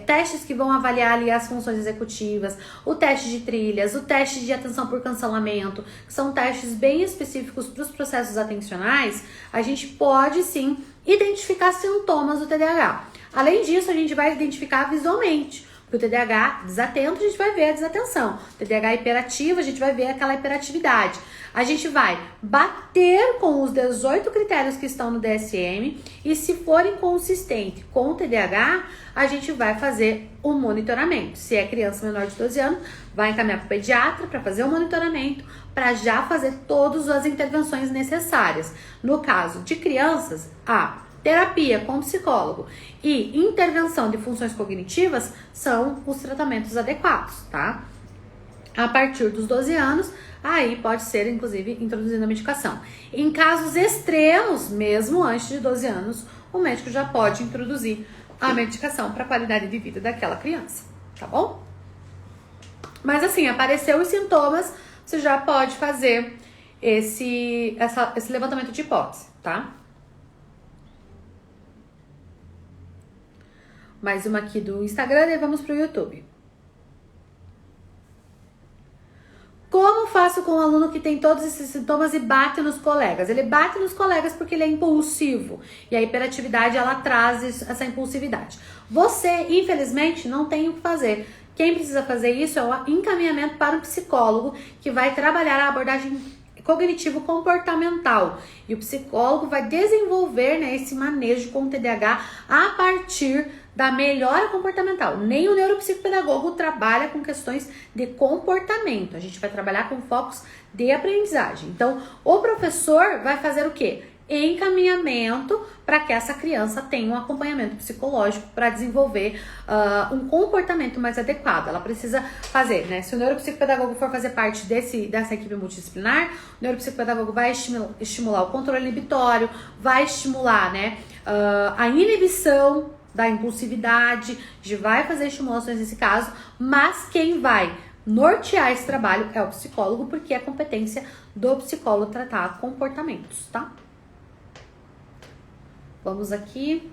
testes que vão avaliar ali as funções executivas, o teste de trilhas, o teste de atenção por cancelamento, que são testes bem específicos para os processos atencionais. A gente pode sim identificar sintomas do TDAH. Além disso, a gente vai identificar visualmente. O TDAH desatento, a gente vai ver a desatenção. O TDAH hiperativo, a gente vai ver aquela hiperatividade. A gente vai bater com os 18 critérios que estão no DSM e, se for inconsistente com o TDAH, a gente vai fazer o monitoramento. Se é criança menor de 12 anos, vai encaminhar para o pediatra para fazer o monitoramento, para já fazer todas as intervenções necessárias. No caso de crianças, terapia com psicólogo e intervenção de funções cognitivas são os tratamentos adequados, tá? A partir dos 12 anos, aí pode ser, inclusive, introduzindo a medicação. Em casos extremos, mesmo antes de 12 anos, o médico já pode introduzir a medicação para a qualidade de vida daquela criança, tá bom? Mas assim, apareceu os sintomas, você já pode fazer esse levantamento de hipótese, tá? Mais uma aqui do Instagram e vamos pro YouTube. Como faço com um aluno que tem todos esses sintomas e bate nos colegas? Ele bate nos colegas porque ele é impulsivo. E a hiperatividade, ela traz essa impulsividade. Você, infelizmente, não tem o que fazer. Quem precisa fazer isso é o encaminhamento para um psicólogo que vai trabalhar a abordagem cognitivo-comportamental. E o psicólogo vai desenvolver, né, esse manejo com o TDAH a partir da melhora comportamental. Nem o neuropsicopedagogo trabalha com questões de comportamento. A gente vai trabalhar com focos de aprendizagem. Então, o professor vai fazer o quê? Encaminhamento para que essa criança tenha um acompanhamento psicológico para desenvolver um comportamento mais adequado. Ela precisa fazer, né? Se o neuropsicopedagogo for fazer parte dessa equipe multidisciplinar, o neuropsicopedagogo vai estimular o controle inibitório, vai estimular, né, a inibição da impulsividade, a gente vai fazer estimulações nesse caso, mas quem vai nortear esse trabalho é o psicólogo, porque é competência do psicólogo tratar comportamentos, tá? Vamos aqui.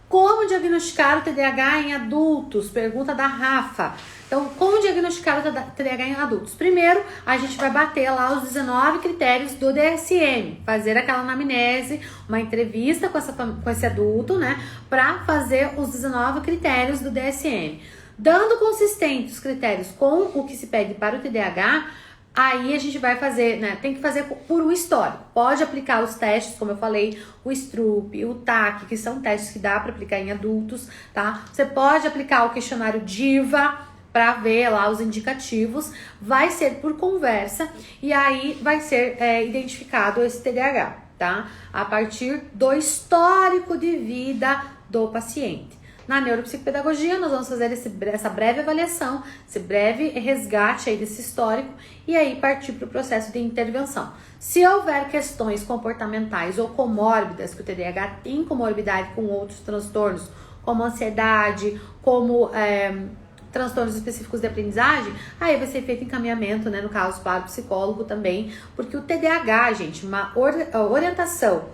Como diagnosticar o TDAH em adultos? Pergunta da Rafa. Então, como diagnosticar o TDAH em adultos? Primeiro, a gente vai bater lá os 19 critérios do DSM, fazer aquela anamnese, uma entrevista com esse adulto, né, para fazer os 19 critérios do DSM. Dando consistente os critérios com o que se pede para o TDAH, aí a gente vai fazer, né, tem que fazer por um histórico. Pode aplicar os testes, como eu falei, o STRUP, o TAC, que são testes que dá para aplicar em adultos, tá? Você pode aplicar o questionário DIVA, para ver lá os indicativos, vai ser por conversa e aí vai ser identificado esse TDAH, tá? A partir do histórico de vida do paciente. Na neuropsicopedagogia, nós vamos fazer essa breve avaliação, esse breve resgate aí desse histórico e aí partir para o processo de intervenção. Se houver questões comportamentais ou comórbidas, que o TDAH tem comorbidade com outros transtornos, como ansiedade, como transtornos específicos de aprendizagem, aí vai ser feito encaminhamento, né, no caso para o psicólogo também, porque o TDAH, gente, uma orientação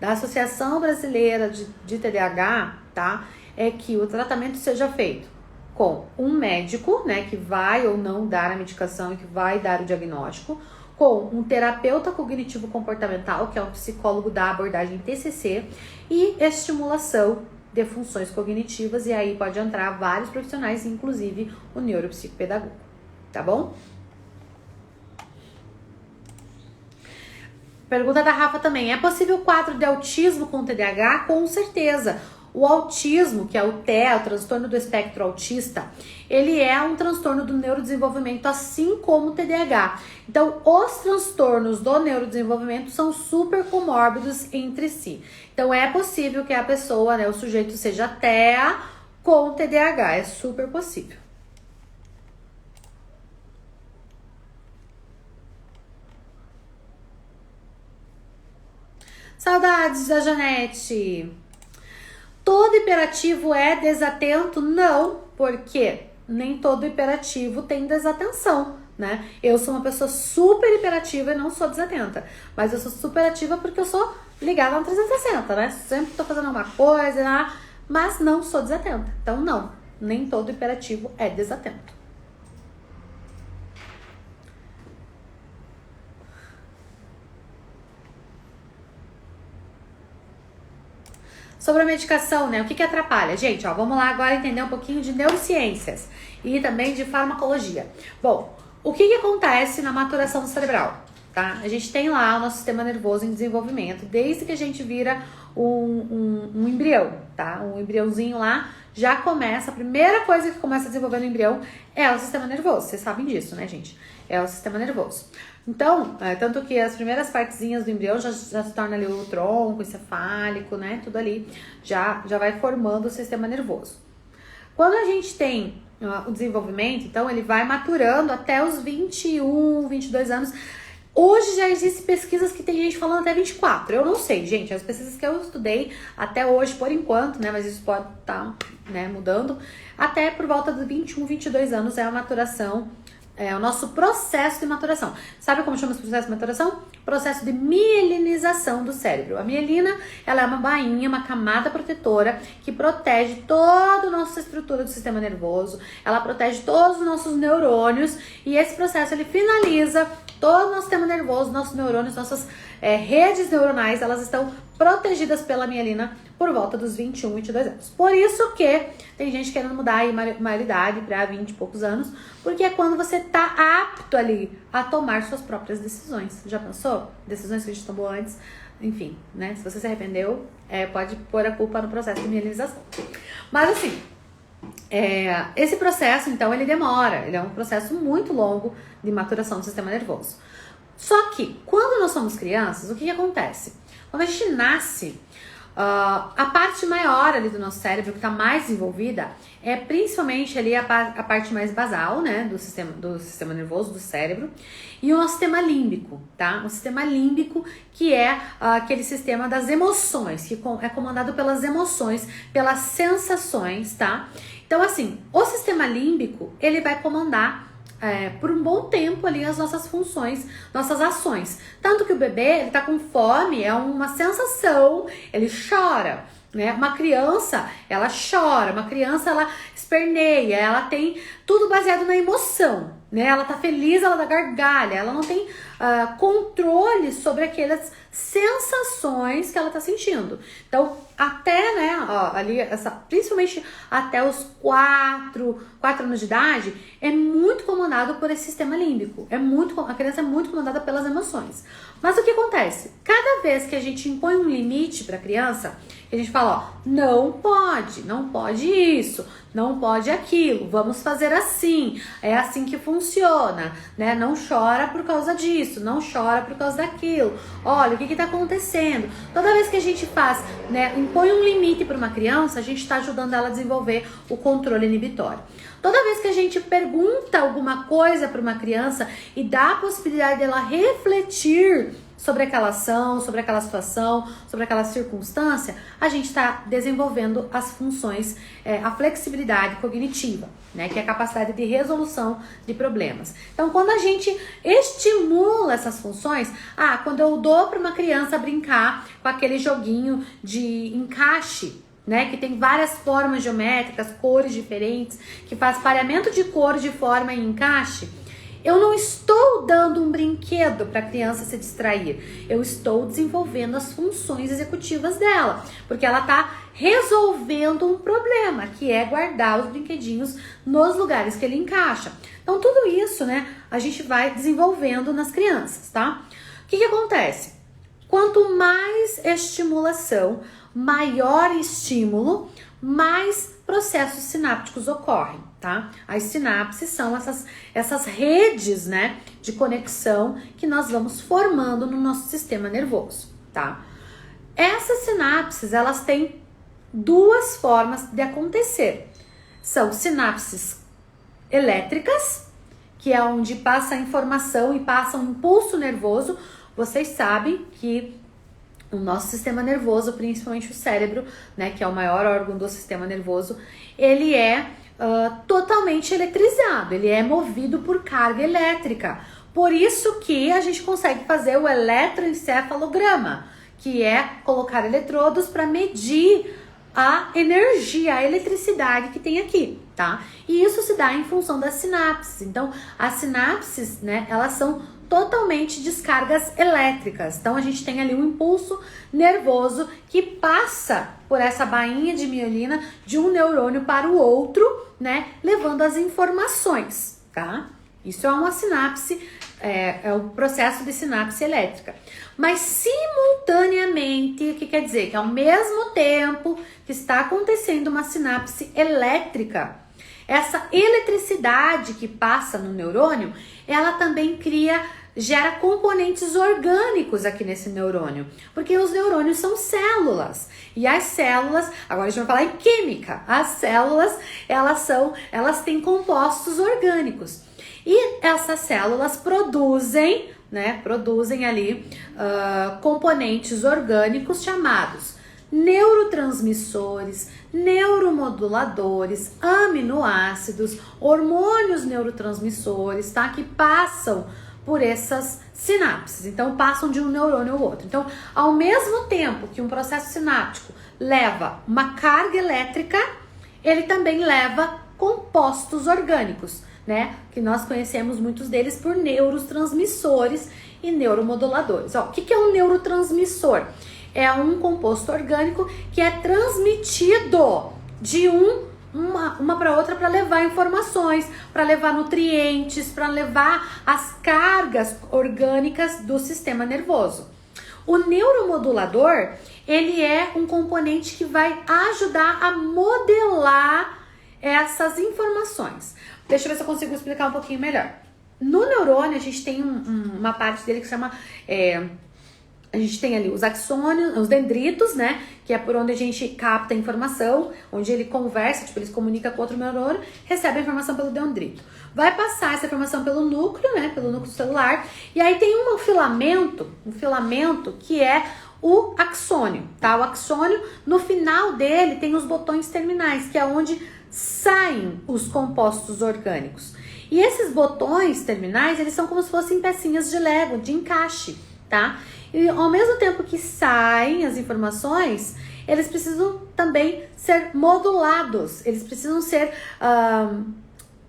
da Associação Brasileira de TDAH, tá, é que o tratamento seja feito com um médico, né, que vai ou não dar a medicação e que vai dar o diagnóstico, com um terapeuta cognitivo comportamental, que é um psicólogo da abordagem TCC, e estimulação de funções cognitivas, e aí pode entrar vários profissionais, inclusive o neuropsicopedagogo, tá bom? Pergunta da Rafa também, é possível quadro de autismo com TDAH? Com certeza. O autismo, que é o TEA, o transtorno do espectro autista, ele é um transtorno do neurodesenvolvimento, assim como o TDAH. Então, os transtornos do neurodesenvolvimento são super comórbidos entre si. Então, é possível que a pessoa, né, o sujeito seja TEA com TDAH, é super possível. Saudades da Janete! Todo hiperativo é desatento? Não, porque nem todo hiperativo tem desatenção, né? Eu sou uma pessoa super hiperativa e não sou desatenta, mas eu sou super ativa porque eu sou ligada no 360, né? Sempre tô fazendo alguma coisa, né? Mas não sou desatenta. Então, não, nem todo hiperativo é desatento. Sobre a medicação, né? O que atrapalha? Gente, ó, vamos lá agora entender um pouquinho de neurociências e também de farmacologia. Bom, o que acontece na maturação cerebral, tá? A gente tem lá o nosso sistema nervoso em desenvolvimento, desde que a gente vira um embrião, tá? Um embriãozinho lá já começa, a primeira coisa que começa a desenvolver no embrião é o sistema nervoso. Vocês sabem disso, né, gente? É o sistema nervoso. Então, tanto que as primeiras partezinhas do embrião já se torna ali o tronco, encefálico, né? Tudo ali já vai formando o sistema nervoso. Quando a gente tem o desenvolvimento, então ele vai maturando até os 21, 22 anos. Hoje já existem pesquisas que tem gente falando até 24. Eu não sei, gente. As pesquisas que eu estudei até hoje, por enquanto, né? Mas isso pode estar, né, mudando. Até por volta dos 21, 22 anos é a maturação, é o nosso processo de maturação. Sabe como chama esse processo de maturação? Processo de mielinização do cérebro. A mielina, ela é uma bainha, uma camada protetora que protege toda a nossa estrutura do sistema nervoso. Ela protege todos os nossos neurônios e esse processo ele finaliza todo o nosso sistema nervoso, nossos neurônios, nossas redes neuronais, elas estão protegidas pela mielina por volta dos 21, 22 anos. Por isso que tem gente querendo mudar aí maioridade para 20 e poucos anos, porque é quando você tá apto ali a tomar suas próprias decisões. Já pensou? Decisões que a gente tomou antes, enfim, né? Se você se arrependeu, pode pôr a culpa no processo de mielinização. Mas assim, esse processo, então, ele demora, ele é um processo muito longo de maturação do sistema nervoso. Só que, quando nós somos crianças, o que acontece? Quando a gente nasce, a parte maior ali do nosso cérebro, que está mais desenvolvida, é principalmente ali a parte mais basal, né, do sistema nervoso, do cérebro, e o nosso sistema límbico, tá? O sistema límbico, que é aquele sistema das emoções, que é comandado pelas emoções, pelas sensações, tá? Então, assim, o sistema límbico, ele vai comandar por um bom tempo ali as nossas funções, nossas ações. Tanto que o bebê, ele tá com fome, é uma sensação, ele chora, né? Uma criança, ela chora, uma criança, ela esperneia, ela tem tudo baseado na emoção, né? Ela tá feliz, ela dá gargalha, ela não tem controle sobre aquelas sensações que ela tá sentindo. Então, até, né, ali, principalmente até os 4 anos de idade, é muito comandado por esse sistema límbico. A criança é muito comandada pelas emoções. Mas o que acontece? Cada vez que a gente impõe um limite para a criança, a gente fala, não pode isso, não pode aquilo, vamos fazer assim, é assim que funciona, né? Não chora por causa disso, não chora por causa daquilo. Olha, o que está acontecendo? Toda vez que a gente faz, né, impõe um limite para uma criança, a gente está ajudando ela a desenvolver o controle inibitório. Toda vez que a gente pergunta alguma coisa para uma criança e dá a possibilidade dela refletir sobre aquela ação, sobre aquela situação, sobre aquela circunstância, a gente está desenvolvendo as funções, a flexibilidade cognitiva, né, que é a capacidade de resolução de problemas. Então, quando a gente estimula essas funções, quando eu dou para uma criança brincar com aquele joguinho de encaixe, né, que tem várias formas geométricas, cores diferentes, que faz pareamento de cor, de forma e encaixe, eu não estou dando um brinquedo para a criança se distrair. Eu estou desenvolvendo as funções executivas dela, porque ela está resolvendo um problema, que é guardar os brinquedinhos nos lugares que ele encaixa. Então, tudo isso, né, a gente vai desenvolvendo nas crianças, tá? O que acontece? Quanto mais estimulação, maior estímulo, mais processos sinápticos ocorrem, tá? As sinapses são essas redes, né, de conexão que nós vamos formando no nosso sistema nervoso, tá? Essas sinapses, elas têm duas formas de acontecer. São sinapses elétricas, que é onde passa a informação e passa um impulso nervoso. Vocês sabem que o nosso sistema nervoso, principalmente o cérebro, né, que é o maior órgão do sistema nervoso, ele é totalmente eletrizado, ele é movido por carga elétrica. Por isso que a gente consegue fazer o eletroencefalograma, que é colocar eletrodos para medir a energia, a eletricidade que tem aqui, tá? E isso se dá em função das sinapses. Então, as sinapses, né, elas são totalmente descargas elétricas. Então, a gente tem ali um impulso nervoso que passa por essa bainha de mielina de um neurônio para o outro, né, levando as informações, tá? Isso é uma sinapse, é o processo de sinapse elétrica. Mas simultaneamente, o que quer dizer? Que ao mesmo tempo que está acontecendo uma sinapse elétrica, essa eletricidade que passa no neurônio, ela também gera componentes orgânicos aqui nesse neurônio, porque os neurônios são células, e as células, agora a gente vai falar em química, as células, elas têm compostos orgânicos, e essas células produzem né, produzem ali componentes orgânicos chamados neurotransmissores, neuromoduladores, aminoácidos, hormônios neurotransmissores, tá? Que passam por essas sinapses. Então, passam de um neurônio ao outro. Então, ao mesmo tempo que um processo sináptico leva uma carga elétrica, ele também leva compostos orgânicos, né? Que nós conhecemos muitos deles por neurotransmissores e neuromoduladores. Ó, o que é um neurotransmissor? É um composto orgânico que é transmitido de uma para outra para levar informações, para levar nutrientes, para levar as cargas orgânicas do sistema nervoso. O neuromodulador, ele é um componente que vai ajudar a modelar essas informações. Deixa eu ver se eu consigo explicar um pouquinho melhor. No neurônio, a gente tem uma parte dele que chama... a gente tem ali os axônios, os dendritos, né? Que é por onde a gente capta a informação, onde ele conversa, tipo, ele se comunica com outro neurônio, recebe a informação pelo dendrito. Vai passar essa informação pelo núcleo, né? Pelo núcleo celular. E aí tem um filamento que é o axônio, tá? O axônio, no final dele, tem os botões terminais, que é onde saem os compostos orgânicos. E esses botões terminais, eles são como se fossem pecinhas de Lego, de encaixe, tá? E ao mesmo tempo que saem as informações, eles precisam também ser modulados, eles precisam ser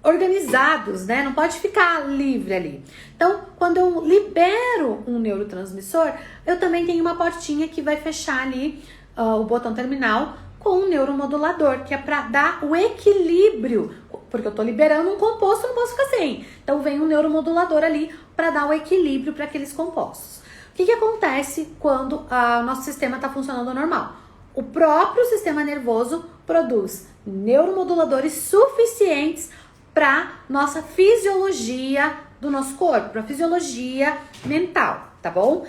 organizados, né? Não pode ficar livre ali. Então, quando eu libero um neurotransmissor, eu também tenho uma portinha que vai fechar ali o botão terminal com um neuromodulador, que é para dar o equilíbrio, porque eu tô liberando um composto, não posso ficar sem. Então, vem um neuromodulador ali para dar o equilíbrio para aqueles compostos. O que acontece quando o nosso sistema está funcionando normal? O próprio sistema nervoso produz neuromoduladores suficientes para nossa fisiologia do nosso corpo, para a fisiologia mental, tá bom?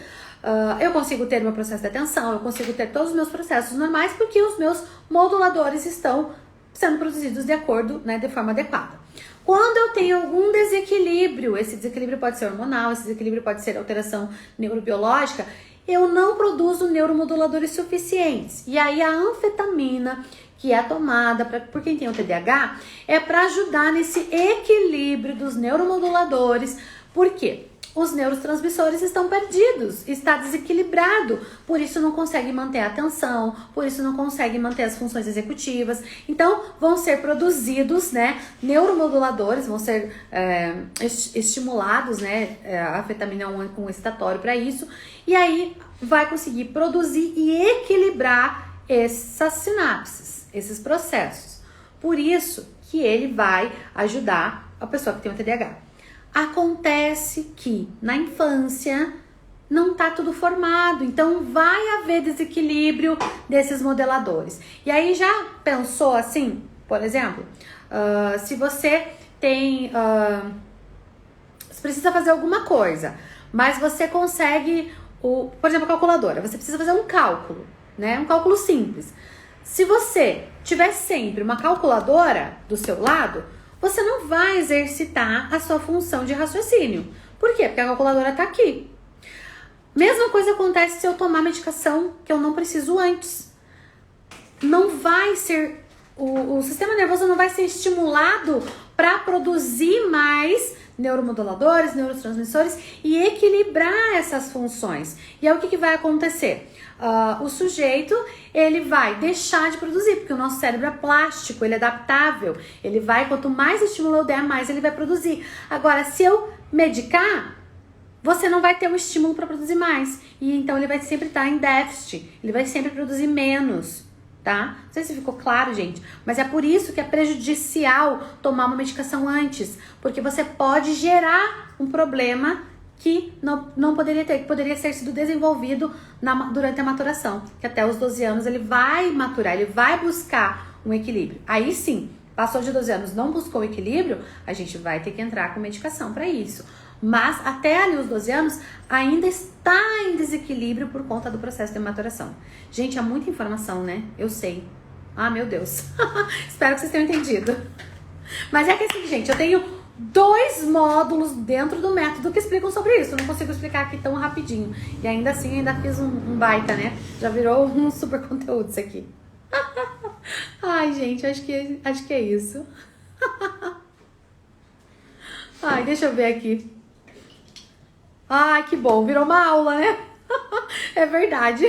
Eu consigo ter meu processo de atenção, eu consigo ter todos os meus processos normais porque os meus moduladores estão sendo produzidos de acordo, né, de forma adequada. Quando eu tenho algum desequilíbrio, esse desequilíbrio pode ser hormonal, esse desequilíbrio pode ser alteração neurobiológica, eu não produzo neuromoduladores suficientes. E aí a anfetamina, que é tomada por quem tem o TDAH, é para ajudar nesse equilíbrio dos neuromoduladores. Por quê? Os neurotransmissores estão perdidos, está desequilibrado, por isso não consegue manter a atenção, por isso não consegue manter as funções executivas. Então, vão ser produzidos, né, neuromoduladores, vão ser estimulados, né, a anfetamina é um excitatório para isso, e aí vai conseguir produzir e equilibrar essas sinapses, esses processos. Por isso que ele vai ajudar a pessoa que tem o TDAH. Acontece que na infância não tá tudo formado, então vai haver desequilíbrio desses modeladores. E aí já pensou assim, por exemplo, se você tem, você precisa fazer alguma coisa, mas você consegue, por exemplo, a calculadora, você precisa fazer um cálculo, né? Um cálculo simples. Se você tiver sempre uma calculadora do seu lado, você não vai exercitar a sua função de raciocínio. Por quê? Porque a calculadora está aqui. Mesma coisa acontece se eu tomar medicação que eu não preciso antes. Não vai ser... O sistema nervoso não vai ser estimulado para produzir mais neuromoduladores, neurotransmissores e equilibrar essas funções. E aí o que vai acontecer? O sujeito, ele vai deixar de produzir, porque o nosso cérebro é plástico, ele é adaptável, ele vai, quanto mais estímulo eu der, mais ele vai produzir. Agora, se eu medicar, você não vai ter um estímulo para produzir mais, e então ele vai sempre estar em déficit, ele vai sempre produzir menos, tá? Não sei se ficou claro, gente, mas é por isso que é prejudicial tomar uma medicação antes, porque você pode gerar um problema que não poderia ter, que poderia ter sido desenvolvido durante a maturação, que até os 12 anos ele vai maturar, ele vai buscar um equilíbrio. Aí sim, passou de 12 anos, não buscou o equilíbrio, a gente vai ter que entrar com medicação para isso. Mas até ali os 12 anos ainda está em desequilíbrio por conta do processo de maturação. Gente, é muita informação, né? Eu sei. Ah, meu Deus. Espero que vocês tenham entendido. Mas é que assim, gente, eu tenho 2 módulos dentro do método que explicam sobre isso. Eu não consigo explicar aqui tão rapidinho. E ainda assim, ainda fiz um baita, né? Já virou um super conteúdo isso aqui. Ai, gente, acho que é isso. Ai, deixa eu ver aqui. Ai, que bom, virou uma aula, né? É verdade.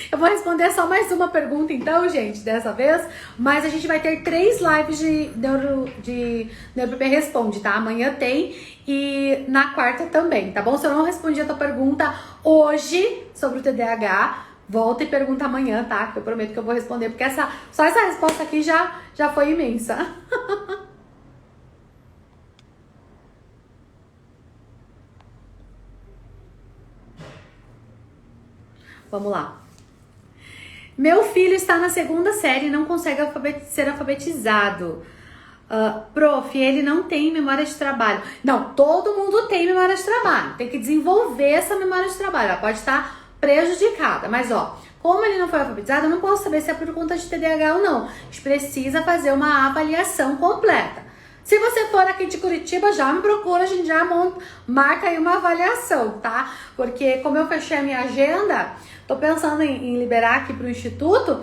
Eu vou responder só mais uma pergunta então, gente, dessa vez. Mas a gente vai ter 3 lives de NeuroPP Responde, tá? Amanhã tem e na quarta também, tá bom? Se eu não respondi a tua pergunta hoje sobre o TDAH, volta e pergunta amanhã, tá? Que eu prometo que eu vou responder, porque só essa resposta aqui já foi imensa. Vamos lá. Meu filho está na 2ª série e não consegue ser alfabetizado. Prof, ele não tem memória de trabalho. Não, todo mundo tem memória de trabalho. Tem que desenvolver essa memória de trabalho. Ela pode estar prejudicada. Mas, como ele não foi alfabetizado, eu não posso saber se é por conta de TDAH ou não. A gente precisa fazer uma avaliação completa. Se você for aqui de Curitiba, já me procura, a gente já marca aí uma avaliação, tá? Porque como eu fechei a minha agenda, tô pensando em liberar aqui pro Instituto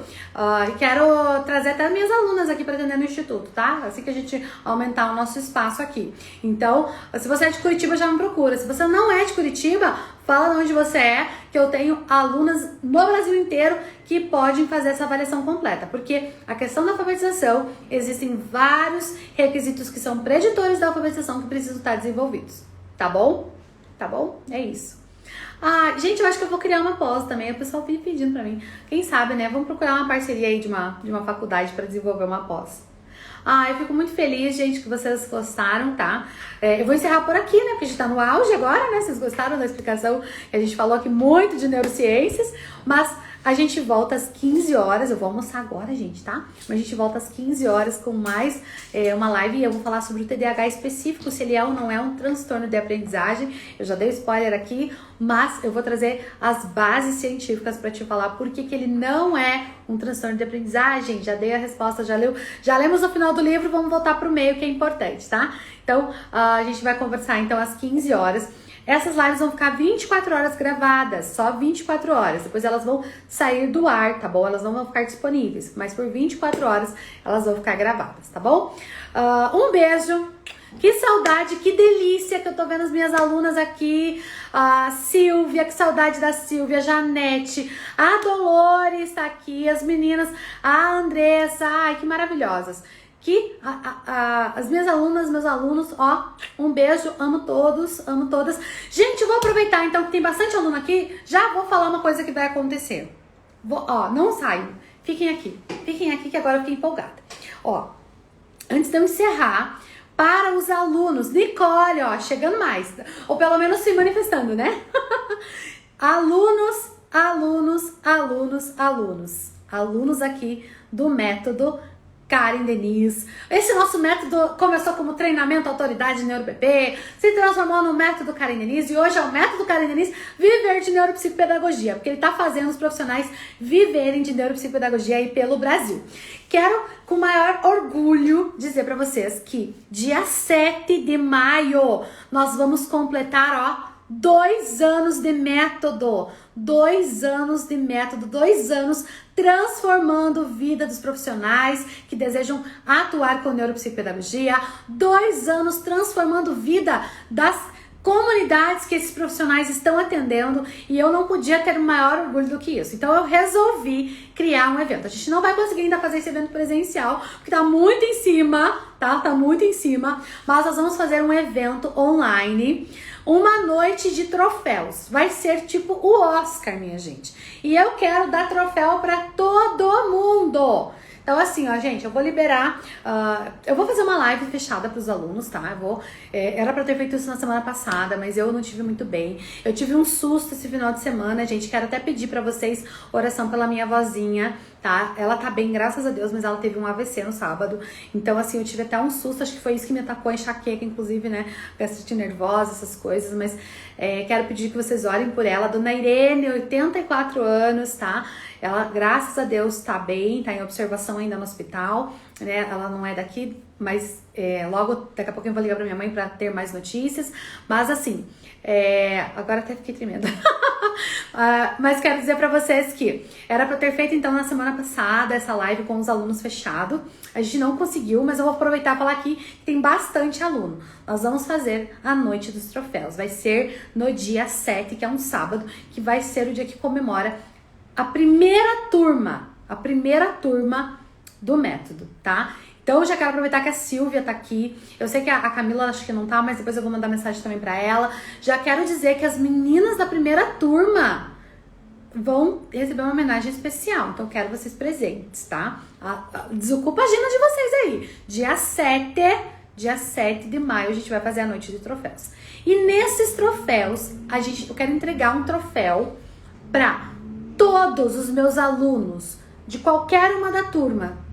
e quero trazer até minhas alunas aqui para atender no Instituto, tá? Assim que a gente aumentar o nosso espaço aqui. Então, se você é de Curitiba, já me procura. Se você não é de Curitiba, fala de onde você é, que eu tenho alunas no Brasil inteiro que podem fazer essa avaliação completa. Porque a questão da alfabetização, existem vários requisitos que são preditores da alfabetização que precisam estar desenvolvidos. Tá bom? Tá bom? É isso. Gente, eu acho que eu vou criar uma pós também. O pessoal vive pedindo pra mim. Quem sabe, né? Vamos procurar uma parceria aí de uma faculdade para desenvolver uma pós. Eu fico muito feliz, gente, que vocês gostaram, tá? Eu vou encerrar por aqui, né? Porque a gente tá no auge agora, né? Vocês gostaram da explicação que a gente falou aqui muito de neurociências, mas a gente volta às 15 horas. Eu vou almoçar agora, gente, tá? Mas a gente volta às 15 horas com mais uma live e eu vou falar sobre o TDAH específico, se ele é ou não é um transtorno de aprendizagem. Eu já dei spoiler aqui, mas eu vou trazer as bases científicas para te falar por que ele não é um transtorno de aprendizagem. Já dei a resposta, já lemos o final do livro, vamos voltar pro meio, que é importante, tá? Então, a gente vai conversar então às 15 horas. Essas lives vão ficar 24 horas gravadas, só 24 horas. Depois elas vão sair do ar, tá bom? Elas não vão ficar disponíveis, mas por 24 horas elas vão ficar gravadas, tá bom? Um beijo. Que saudade, que delícia que eu tô vendo as minhas alunas aqui. A Silvia, que saudade da Silvia, Janete, a Dolores tá aqui, as meninas, a Andressa, ai, que maravilhosas. As minhas alunas, meus alunos, um beijo, amo todos, amo todas. Gente, eu vou aproveitar então que tem bastante aluno aqui, já vou falar uma coisa que vai acontecer. Não saiam, fiquem aqui que agora eu fiquei empolgada. Antes de eu encerrar, para os alunos, Nicole, chegando mais, ou pelo menos se manifestando, né? Alunos aqui do método Karen Denise. Esse nosso método começou como treinamento autoridade de NeuroPP, se transformou no método Karen Denise e hoje é o método Karen Denise Viver de Neuropsicopedagogia, porque ele tá fazendo os profissionais viverem de neuropsicopedagogia aí pelo Brasil. Quero, com maior orgulho, dizer para vocês que dia 7 de maio nós vamos completar, 2 anos de método, 2 anos transformando a vida dos profissionais que desejam atuar com neuropsicopedagogia, 2 anos transformando a vida das comunidades que esses profissionais estão atendendo e eu não podia ter maior orgulho do que isso. Então eu resolvi criar um evento. A gente não vai conseguir ainda fazer esse evento presencial, porque tá muito em cima, tá? Tá muito em cima, mas nós vamos fazer um evento online, uma noite de troféus. Vai ser tipo o Oscar, minha gente. E eu quero dar troféu para todo mundo. Então assim, gente, eu vou liberar, eu vou fazer uma live fechada para os alunos, tá? Era para ter feito isso na semana passada, mas eu não tive muito bem. Eu tive um susto esse final de semana, gente. Quero até pedir para vocês oração pela minha vozinha, tá? Ela tá bem, graças a Deus, mas ela teve um AVC no sábado. Então, assim, eu tive até um susto, acho que foi isso que me atacou, enxaqueca, inclusive, né? Gastrite nervosa, essas coisas, mas quero pedir que vocês orem por ela. Dona Irene, 84 anos, tá? Ela, graças a Deus, tá bem, tá em observação ainda no hospital, né? Ela não é daqui, mas logo, daqui a pouco eu vou ligar pra minha mãe pra ter mais notícias. Mas assim, agora até fiquei tremenda. Mas quero dizer pra vocês que era pra ter feito então na semana passada essa live com os alunos fechado. A gente não conseguiu, mas eu vou aproveitar e falar aqui que tem bastante aluno. Nós vamos fazer a Noite dos Troféus. Vai ser no dia 7, que é um sábado, que vai ser o dia que comemora a primeira turma do método, tá? Então eu já quero aproveitar que a Silvia tá aqui. Eu sei que a Camila acho que não tá, mas depois eu vou mandar mensagem também pra ela. Já quero dizer que as meninas da primeira turma vão receber uma homenagem especial. Então eu quero vocês presentes, tá? Desocupa a agenda de vocês aí. Dia 7 de maio a gente vai fazer a Noite de Troféus. E nesses troféus, eu quero entregar um troféu pra todos os meus alunos de qualquer uma da turma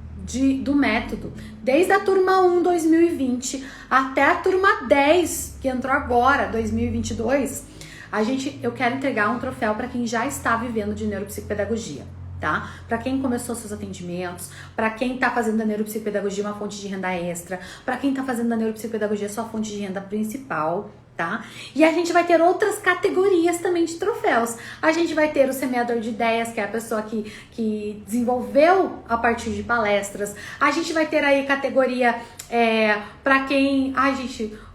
do método, desde a turma 1 2020 até a turma 10 que entrou agora, 2022, eu quero entregar um troféu para quem já está vivendo de neuropsicopedagogia, tá? Para quem começou seus atendimentos, para quem tá fazendo da neuropsicopedagogia uma fonte de renda extra, para quem tá fazendo da neuropsicopedagogia sua fonte de renda principal, tá? E a gente vai ter outras categorias também de troféus. A gente vai ter o semeador de ideias, que é a pessoa que desenvolveu a partir de palestras. A gente vai ter aí categoria para quem...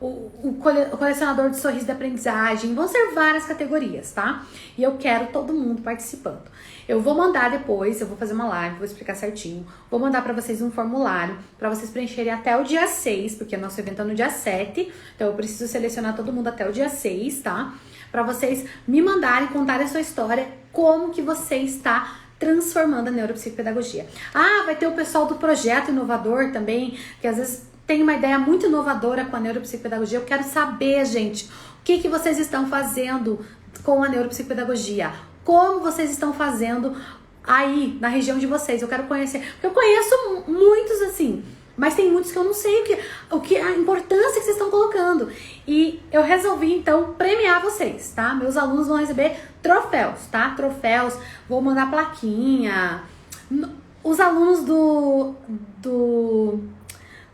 o colecionador de sorriso de aprendizagem. Vão ser várias categorias, tá? E eu quero todo mundo participando. Eu vou mandar depois, eu vou fazer uma live, vou explicar certinho. Vou mandar pra vocês um formulário pra vocês preencherem até o dia 6, porque o nosso evento é no dia 7. Então eu preciso selecionar todo mundo até o dia 6, tá? Pra vocês me mandarem, contarem a sua história, como que você está transformando a neuropsicopedagogia. Vai ter o pessoal do projeto inovador também, que às vezes tem uma ideia muito inovadora com a neuropsicopedagogia. Eu quero saber, gente, o que vocês estão fazendo com a neuropsicopedagogia. Como vocês estão fazendo aí na região de vocês? Eu quero conhecer, porque eu conheço muitos assim, mas tem muitos que eu não sei a importância que vocês estão colocando. E eu resolvi então premiar vocês, tá? Meus alunos vão receber troféus, tá? Troféus, vou mandar plaquinha. Os alunos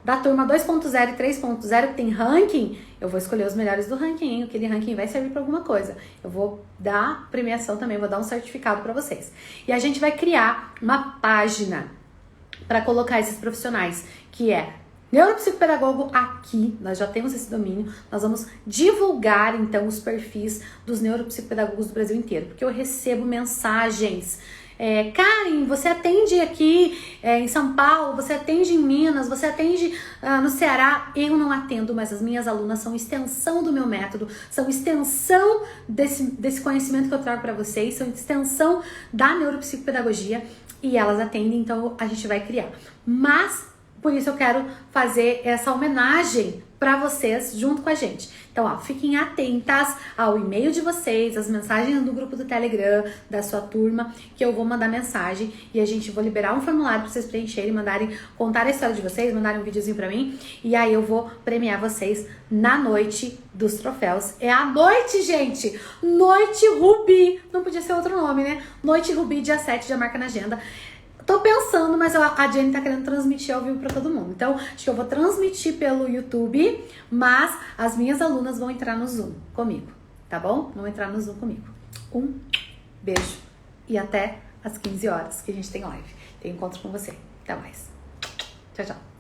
da turma 2.0 e 3.0 que tem ranking, eu vou escolher os melhores do ranking, hein? Aquele ranking vai servir para alguma coisa. Eu vou dar premiação também, vou dar um certificado para vocês. E a gente vai criar uma página para colocar esses profissionais, que é Neuropsicopedagogo aqui, nós já temos esse domínio, nós vamos divulgar então os perfis dos neuropsicopedagogos do Brasil inteiro, porque eu recebo mensagens. Karen, você atende aqui em São Paulo, você atende em Minas, você atende no Ceará. Eu não atendo, mas as minhas alunas são extensão do meu método, são extensão desse conhecimento que eu trago para vocês, são extensão da neuropsicopedagogia e elas atendem, então a gente vai criar. Mas, por isso eu quero fazer essa homenagem para vocês junto com a gente. Então, fiquem atentas ao e-mail de vocês, as mensagens do grupo do Telegram da sua turma, que eu vou mandar mensagem e a gente vou liberar um formulário para vocês preencherem, contar a história de vocês, mandarem um videozinho para mim e aí eu vou premiar vocês na Noite dos Troféus. É a noite, gente! Noite Rubi! Não podia ser outro nome, né? Noite Rubi, dia 7, já marca na agenda. Tô pensando, mas a Jenny tá querendo transmitir ao vivo pra todo mundo. Então, acho que eu vou transmitir pelo YouTube, mas as minhas alunas vão entrar no Zoom comigo, tá bom? Vão entrar no Zoom comigo. Um beijo e até às 15 horas que a gente tem live. Tem encontro com você. Até mais. Tchau, tchau.